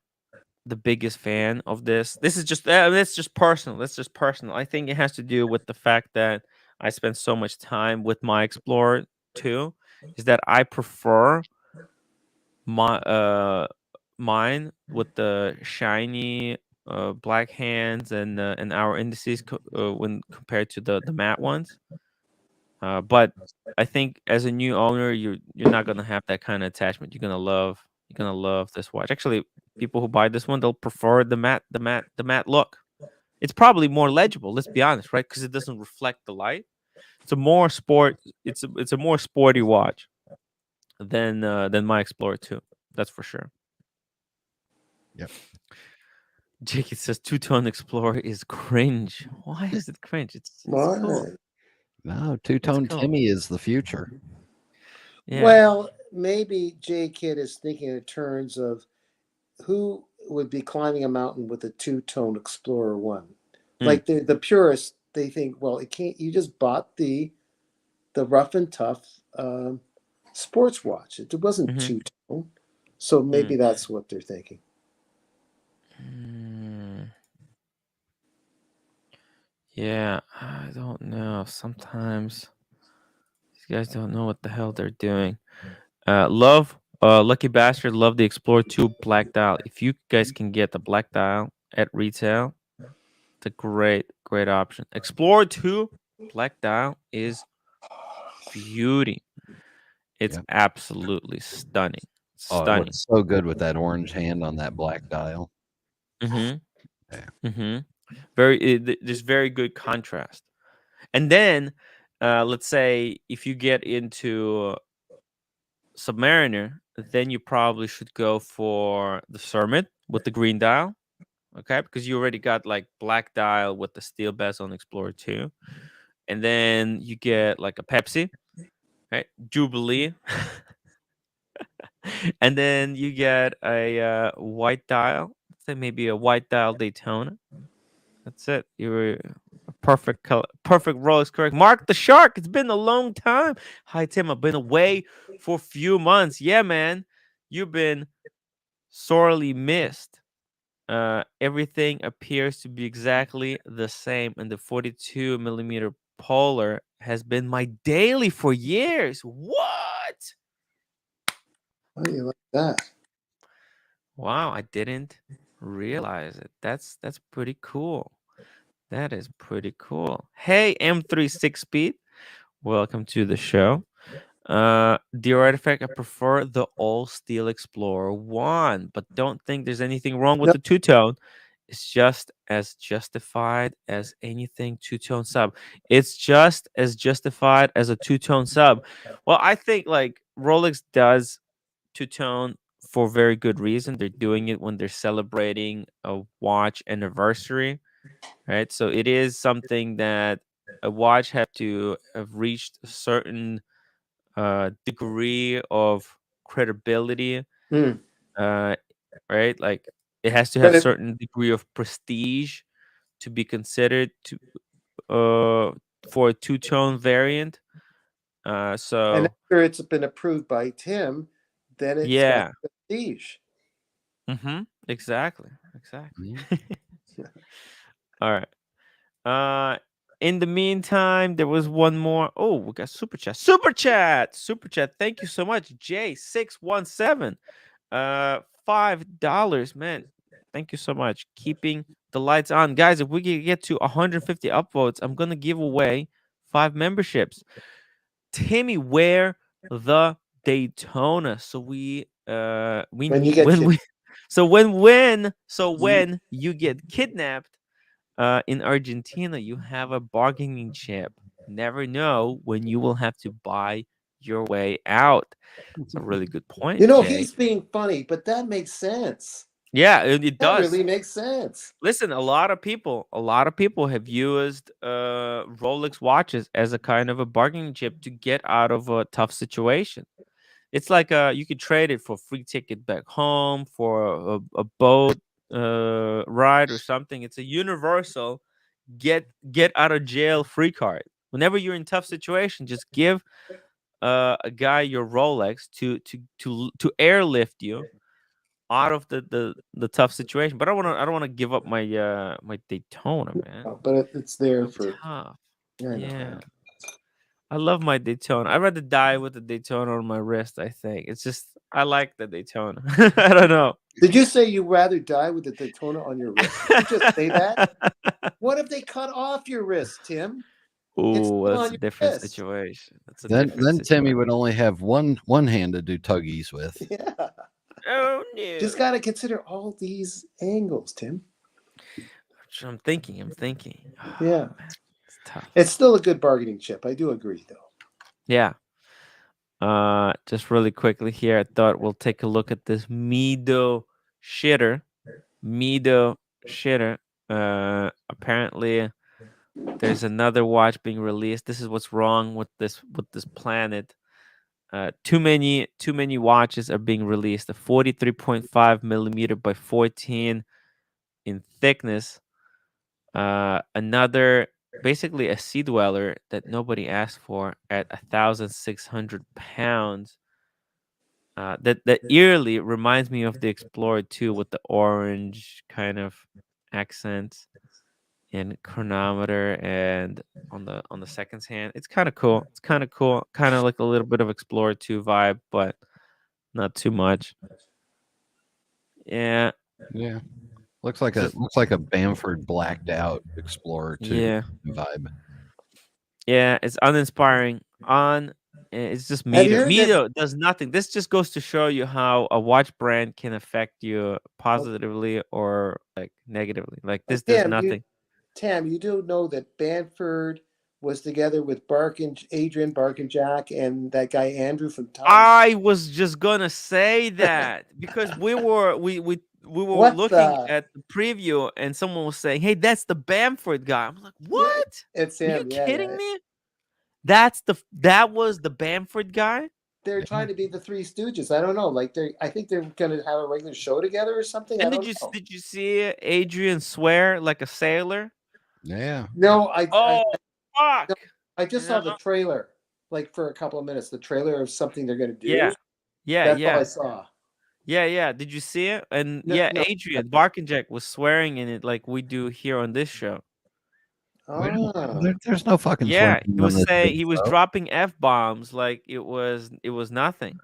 the biggest fan of this. This is just that's just personal. That's just personal. I think it has to do with the fact that I spend so much time with my Explorer 2, is that I prefer my mine with the shiny black hands and our indices when compared to the matte ones. But I think as a new owner, you're not gonna have that kind of attachment. You're gonna love this watch. Actually, people who buy this one, they'll prefer the matte look. It's probably more legible. Let's be honest, right? Because it doesn't reflect the light. It's a more sporty watch than my Explorer 2. That's for sure. Yep. Jake, it says 2-tone Explorer is cringe. Why is it cringe? It's cool. No, 2-tone cool. Timmy is the future. Yeah. Well, maybe J Kid is thinking in terms of who would be climbing a mountain with a 2-tone Explorer 1. Like the purists, they think, well, it can't. You just bought the rough and tough sports watch. It wasn't 2-tone, so maybe that's what they're thinking. Yeah, I don't know. Sometimes these guys don't know what the hell they're doing. Lucky Bastard, love the Explorer 2 black dial. If you guys can get the black dial at retail, it's a great option. Explorer 2 black dial is beauty. It's absolutely stunning. Oh, it looks so good with that orange hand on that black dial. There's very good contrast. And then let's say if you get into Submariner, then you probably should go for the Sermit with the green dial, okay? Because you already got like black dial with the steel bezel on Explorer 2. And then you get like a Pepsi, right? Jubilee. And then you get a white dial, say maybe a white dial Daytona. That's it. You're a perfect color, perfect Rolex, correct. Mark the Shark. It's been a long time. Hi, Tim. I've been away for a few months. Yeah, man. You've been sorely missed. Everything appears to be exactly the same, and the 42mm Polar has been my daily for years. What? How do you like that? Wow, I didn't realize it. That's pretty cool. That is pretty cool. Hey, M36 Speed, welcome to the show. Dear Artifact, I prefer the all steel Explorer 1, but don't think there's anything wrong with No. the two-tone. It's just as justified as anything two-tone sub. It's just as justified as a two-tone sub. Well, I think like Rolex does two-tone for very good reason. They're doing it when they're celebrating a watch anniversary, right? So it is something that a watch have to have reached a certain degree of credibility, Hmm. right? Like it has to have Credit, certain degree of prestige to be considered to uh for a two-tone variant. and So after it's been approved by Tim, then it's got yeah. prestige. Exactly. Yeah. All right. In the meantime, there was one more. Oh, we got super chat. Super chat. Thank you so much, J617. $5, man. Thank you so much. Keeping the lights on, guys. If we can get to 150 upvotes, I'm gonna give away 5 memberships. Timmy, wear the Daytona. So we When you get when we so when you, you get kidnapped in Argentina, you have a bargaining chip. Never know when you will have to buy your way out. It's a really good point, Jay. he's being funny, but that makes sense. Yeah, it That does. really makes sense. Listen, a lot of people have used Rolex watches as a kind of a bargaining chip to get out of a tough situation. It's like you could trade it for free ticket back home, for a boat ride or something. It's a universal get out of jail free card. Whenever you're in tough situation, just give a guy your Rolex to airlift you out of the tough situation. But I don't want to give up my my Daytona, man. But it's there So for tough. yeah. I know. Yeah. I love my Daytona. I'd rather die with the Daytona on my wrist, I think. It's just I like the Daytona. I don't know. Did you say you'd rather die with the Daytona on your wrist? Did you just say that? What if they cut off your wrist, Tim? It's Oh, still that's on a your different wrist. situation. That's a Then different then Timmy situation. would only have one hand to do tuggies with. Yeah. Oh no. Just got to consider all these angles, Tim. I'm thinking. Yeah. It's tough. It's still a good bargaining chip. I do agree, though. Yeah. Just really quickly here, I thought we'll take a look at this Mido shitter. Apparently there's another watch being released. This is what's wrong with this planet. Too many watches are being released. A 43.5 millimeter by 14 in thickness. Another, basically a sea dweller that nobody asked for at 1,600 pounds. That eerily reminds me of the Explorer 2 with the orange kind of accents and chronometer, and on the seconds hand. It's kind of cool. Kind of like a little bit of Explorer 2 vibe, but not too much. Yeah. Yeah. Looks like a Bamford blacked out Explorer 2 Yeah. vibe. Yeah, it's uninspiring. It's just Have you Mido. heard Mido does nothing. This just goes to show you how a watch brand can affect you positively or like negatively. Like this does nothing. Tam, you do know that Bamford was together with Adrian Bark and and that guy Andrew from Tom. I was just gonna say that because we were looking at the preview and someone was saying, "Hey, that's the Bamford guy." I'm like, "What? It's Are you him. kidding me? That was the Bamford guy?" They're trying to be the Three Stooges. I don't know. Like I think they're gonna have a regular show together or something. And I don't know. did you see Adrian swear like a sailor? Yeah. No, Fuck! I just saw the trailer, like for a couple of minutes. The trailer of something they're gonna do. Yeah. That's all I saw. Yeah. Did you see it? And No. Adrian Barkinjack was swearing in it like we do here on this show. There's no fucking Yeah, swearing he was on this saying big he was show. dropping F-bombs like it was nothing.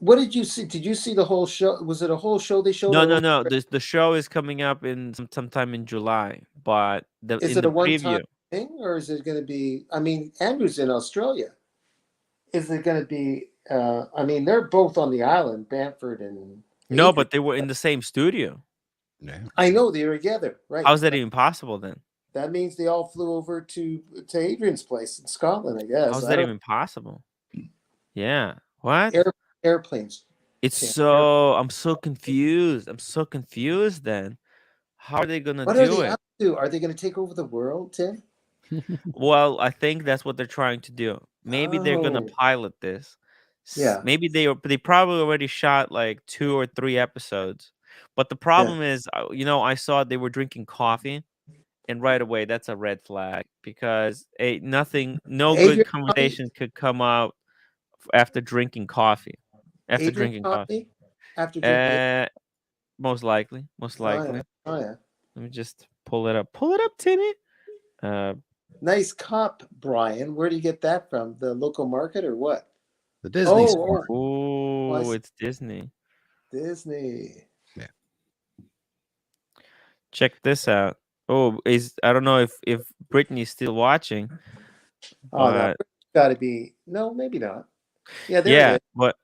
What did you see? Did you see the whole show? Was it a whole show they showed? No. The show is coming up in sometime in July, but Is in it the a one-time preview. thing, or is it going to be? I mean, Andrew's in Australia. Is it going to be? I mean, they're both on the island, Bamford and No, Adrian. but they were in the same studio. Yeah. I know they were together, right? How's that even possible then? That means they all flew over to Adrian's place in Scotland, I guess. How's that even possible? Yeah. What? Airplanes. It's Yeah. I'm so confused. I'm so confused then. How are they gonna What are do they it? up to? Are they going to take over the world, Tim? Well, I think that's what they're trying to do. Maybe they're gonna Oh. pilot this. Yeah. Maybe they probably already shot like 2 or 3 episodes. But the problem is, I saw they were drinking coffee, and right away that's a red flag because no good Adrian conversation could come out after drinking coffee. After Adrian drinking coffee. After drinking. Most likely. Oh, yeah. Let me just pull it up. Pull it up, Timmy. Nice cup, Brian. Where do you get that from? The local market or what? The Disney store. Oh, it's Disney. Disney. Yeah. Check this out. Oh, I don't know if Brittany's still watching. Oh, no. Got to be. No, maybe not. Yeah, there it is. But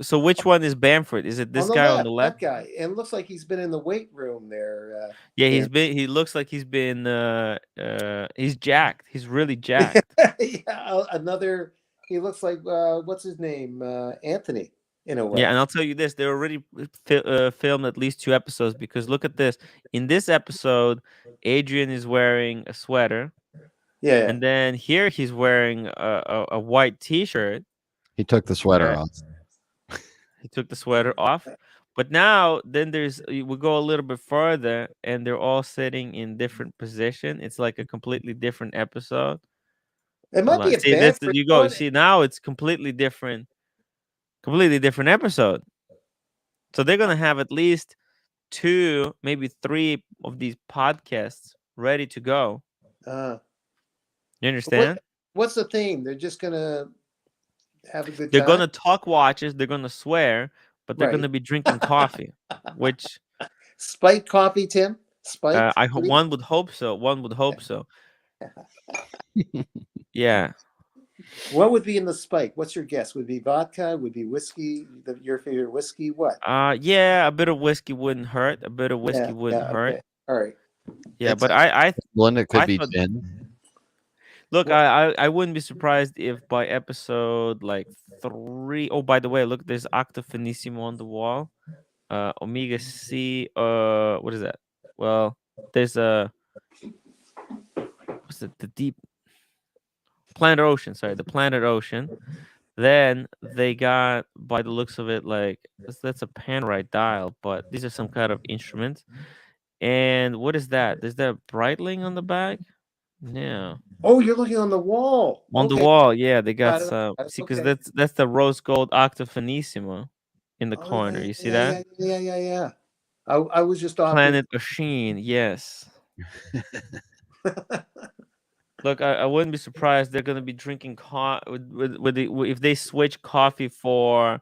so which one is Bamford? Is it this guy on the left? That guy. And it looks like he's been in the weight room there. Yeah, he looks like he's been he's jacked. He's really jacked. Yeah, he looks like what's his name? Anthony, in a way. Yeah, and I'll tell you this, they already filmed at least 2 episodes because look at this. In this episode, Adrian is wearing a sweater. Yeah. And then here he's wearing a white t-shirt. He took the sweater off. He took the sweater off. But now, then we go a little bit further, and they're all sitting in different position. It's like a completely different episode. It might be a see, bad. You go. See, now it's completely different episode. So they're gonna have at least 2, maybe 3 of these podcasts ready to go. You understand? What's the theme? They're just gonna have a good time. They're gonna talk watches. They're gonna swear, but they're gonna be drinking coffee, which spiked coffee, Tim. Spiked. One would hope so. Yeah. What would be in the spike? What's your guess? Would it be vodka? Would it be whiskey? Your favorite whiskey? What? Yeah, a bit of whiskey wouldn't hurt. Hurt. Okay. All right. Yeah, but I it could be gin. Look, I wouldn't be surprised if by episode like 3. Oh, by the way, look, there's Octa Finissimo on the wall. Omega C. What is that? Well, there's what's it? The deep Planet Ocean. Sorry, the Planet Ocean. Then they got, by the looks of it, like that's a Panwrite dial, but these are some kind of instruments. And what is that? Is there Breitling on the back? Yeah. Oh, you're looking on the wall. On the wall, yeah. They got some. See, because that's the rose gold Octa Finissimo in the corner. You see that? Yeah. I was just off. Planet Ocean, yes. Look, I wouldn't be surprised they're gonna be drinking if they switch coffee for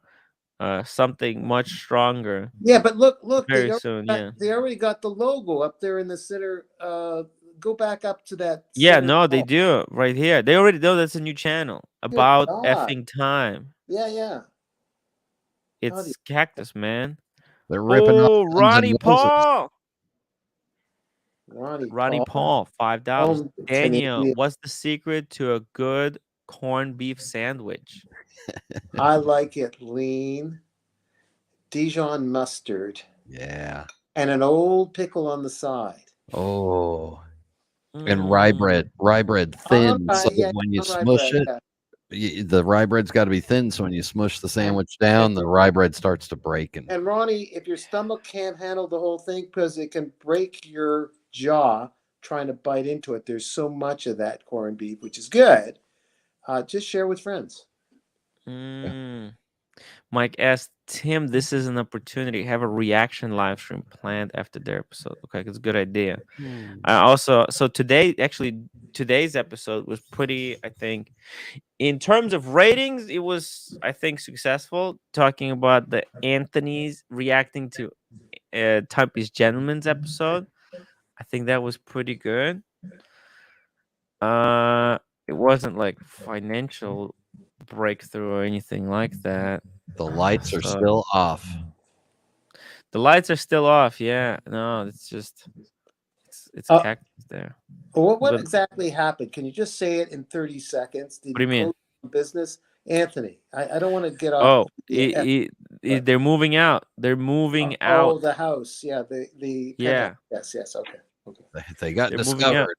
something much stronger. Yeah, but look, very soon. They already got the logo up there in the center. Go back up to that. Yeah, no, they do right here. They already know that's a new channel about effing time. Yeah. It's Cactus, man. They're ripping. Oh, Ronnie Paul. Ronnie Paul, $5. Daniel, what's the secret to a good corned beef sandwich? I like it lean, Dijon mustard. Yeah. And an old pickle on the side. Oh. And rye bread thin, so when you smush it, the rye bread's got to be thin, so when you smush the sandwich down, the rye bread starts to break. And Ronnie, if your stomach can't handle the whole thing because it can break your jaw trying to bite into it, there's so much of that corned beef, which is good. Just share with friends. Mike asked, Tim, this is an opportunity. Have a reaction live stream planned after their episode. Okay, it's a good idea. So today, actually, today's episode was pretty, I think, in terms of ratings, it was, I think, successful. Talking about the Anthony's reacting to Type's Gentleman's episode, I think that was pretty good. It wasn't like financial breakthrough or anything like that. The lights are So- still off. The lights are still off. Yeah, no, it's just it's cactus there. What But- exactly happened? Can you just say it in 30 seconds? Did What do you mean? close down business? Anthony, I don't want to get off. Oh, but- they're moving out. They're moving Oh, out. the house. Yeah, the Yeah. penthouse. Yes, okay. They got They're moving out. discovered.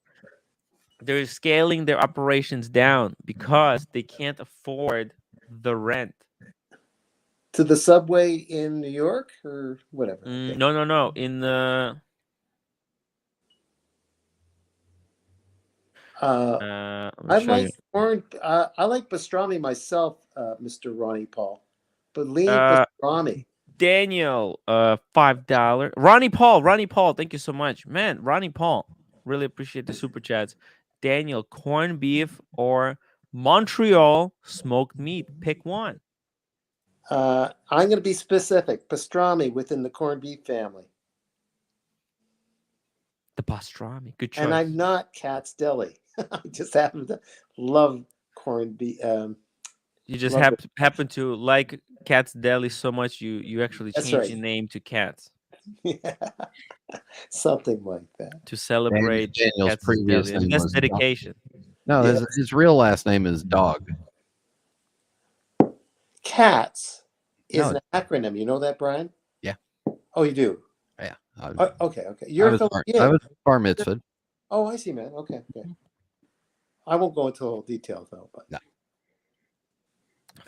They're scaling their operations down because they can't afford the rent. To the subway in New York or whatever. Okay. No. In the I let me show like I like pastrami myself, Mr. Ronnie Paul. But lean Uh, pastrami. Daniel, $5. Ronnie Paul, thank you so much, man. Ronnie Paul, really appreciate the super chats. Daniel, corned beef or Montreal smoked meat? Pick one. I'm going to be specific. Pastrami within the corned beef family. The pastrami, good choice. And I'm not Cat's Deli. I just happen to love corned beef. You just love happen to like Cat's Deli so much you actually That's changed right. your name to Cats Yeah. Something like that. to celebrate Daniel's Cat's previous Deli. And name that's was dedication. No, Yes. his real last name is Dog. CATS is No. an acronym. You know that, Brian? Yeah. Oh, you do? Yeah. Okay. You're a Filipino. I was bar mitzvahed. Oh, I see, man. Okay. I won't go into all details though, but No.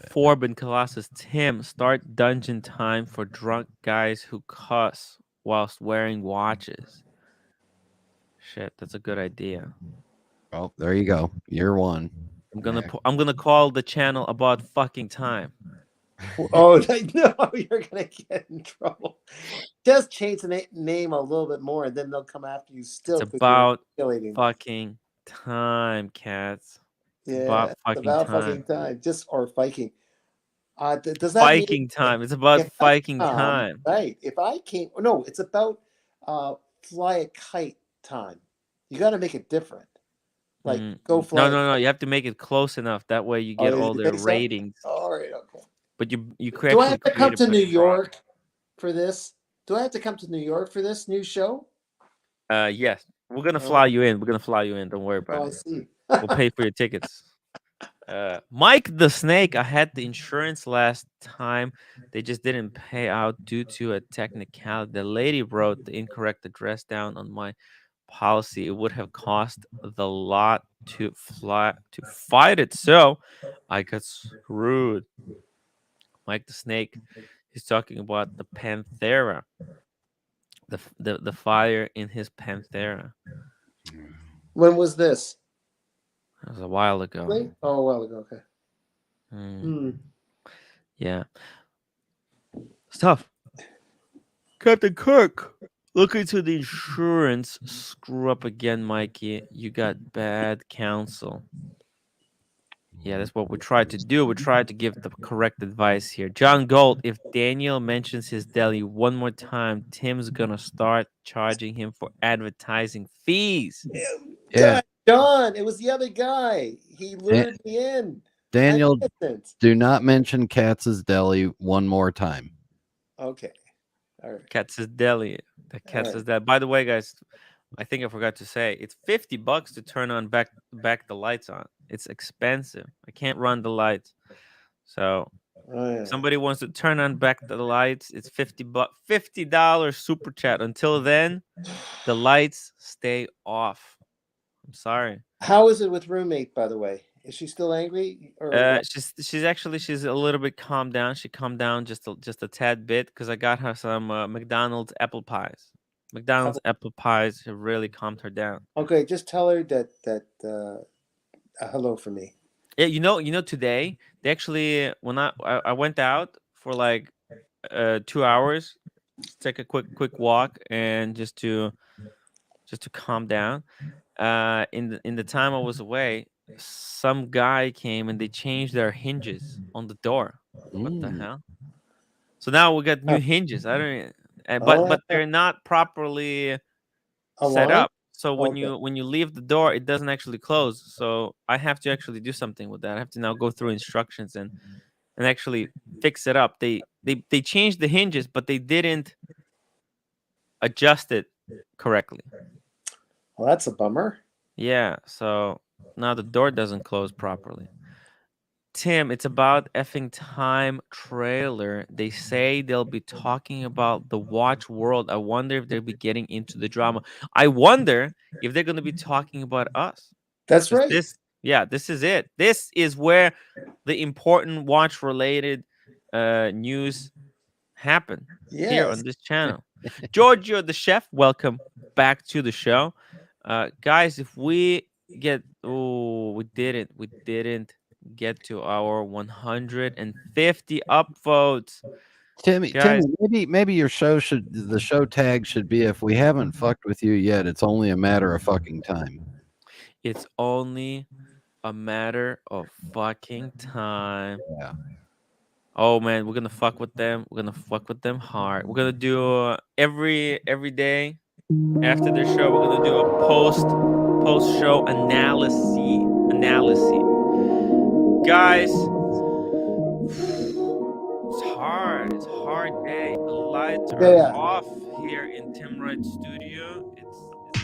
Forb and Colossus, Tim, start dungeon time for drunk guys who cuss whilst wearing watches. Shit, that's a good idea. Oh, there you go. Year one. I'm gonna call the channel about fucking time. oh no, you're gonna get in trouble. Just change the name a little bit more, and then they'll come after you. Still, It's 'cause you're about humiliating them. fucking time, cats. Yeah, about it's fucking about time. fucking time. Just or Viking. Does that mean Viking time. It's about if I Viking come, time. Right. If I came, no, it's about fly a kite time. You got to make it different. Like go fly. No. You have to make it close enough. That way you Oh, get you all their think so? ratings. All right. Okay. But you Do I have to come to New York? York for this? Do I have to come to New York for this new show? Yes. We're gonna fly you in. Don't worry about Oh, I it. see. We'll pay for your tickets. Mike the Snake, I had the insurance last time. They just didn't pay out due to a technicality. The lady wrote the incorrect address down on my policy. It would have cost the lot to fight it. So I got screwed. Mike the Snake, he's talking about the Panthera. The fire in his Panthera. When was this? That was a while ago. Really? Oh, a while ago. Okay. Mm. Yeah. It's tough. Captain Kirk, look into the insurance. Screw up again, Mikey. You got bad counsel. Yeah, that's what we tried to do. We tried to give the correct advice here. John Gold, if Daniel mentions his deli one more time, Tim's gonna start charging him for advertising fees. Yeah. John, it was the other guy. He lured me in. Daniel, I'm innocent. do not mention Katz's Deli one more time. Okay. All right. Katz's Deli. The Katz's Deli. By the way, guys, I think I forgot to say it's $50 to turn on back the lights on. It's expensive. I can't run the lights. So if somebody wants to turn on back the lights, it's $50 super chat. Until then, the lights stay off. I'm sorry. How is it with roommate, by the way? Is she still angry? Or She's a little bit calmed down. She calmed down just a tad bit because I got her some McDonald's apple pies. McDonald's apple pies have really calmed her down. Okay, just tell her that hello for me. Yeah, you know today they actually when I went out for like 2 hours, take a quick walk and just to calm down. in the time I was away, some guy came and they changed their hinges on the door. What the hell? So now we got new hinges. I don't. But they're not properly set up. So when you leave the door, it doesn't actually close. So I have to actually do something with that. I have to now go through instructions and actually fix it up. They changed the hinges, but they didn't adjust it correctly. Well, that's a bummer. Yeah, so now the door doesn't close properly. Tim, it's about effing time trailer. They say they'll be talking about the watch world. I wonder if they'll be getting into the drama. I wonder if they're going to be talking about us. That's right. This is it. This is where the important watch related news happen here on this channel. Giorgio the chef, welcome back to the show. Guys, if we get we didn't get to our 150 upvotes. Timmy, maybe your the show tag should be, if we haven't fucked with you yet, it's only a matter of fucking time. It's only a matter of fucking time. Yeah. Oh man, we're gonna fuck with them. We're gonna fuck with them hard. We're gonna do every day after the show. We're gonna do a post show analysis. Guys, it's hard. It's a hard day. The lights are off here in timwrite studio. It's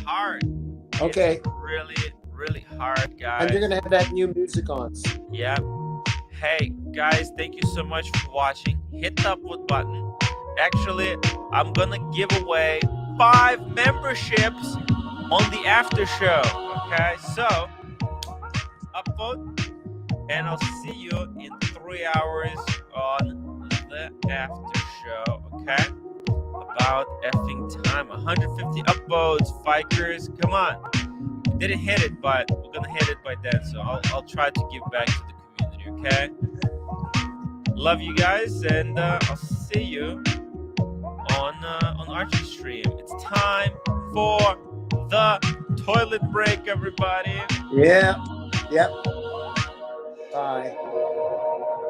hard. Okay. It's really hard, guys. And you're gonna have that new music on. Yeah. Hey guys, thank you so much for watching. Hit the upvote button. Actually, I'm gonna give away 5 memberships on the after show. Okay, so upvote, and I'll see you in 3 hours on the after show. Okay, about effing time. 150 upvotes, Fikers. Come on. We didn't hit it, but we're gonna hit it by then. So I'll try to give back to the community. Okay. Love you guys, and I'll see you on Archie stream. It's time for the toilet break, everybody. Yeah. Yep. Bye.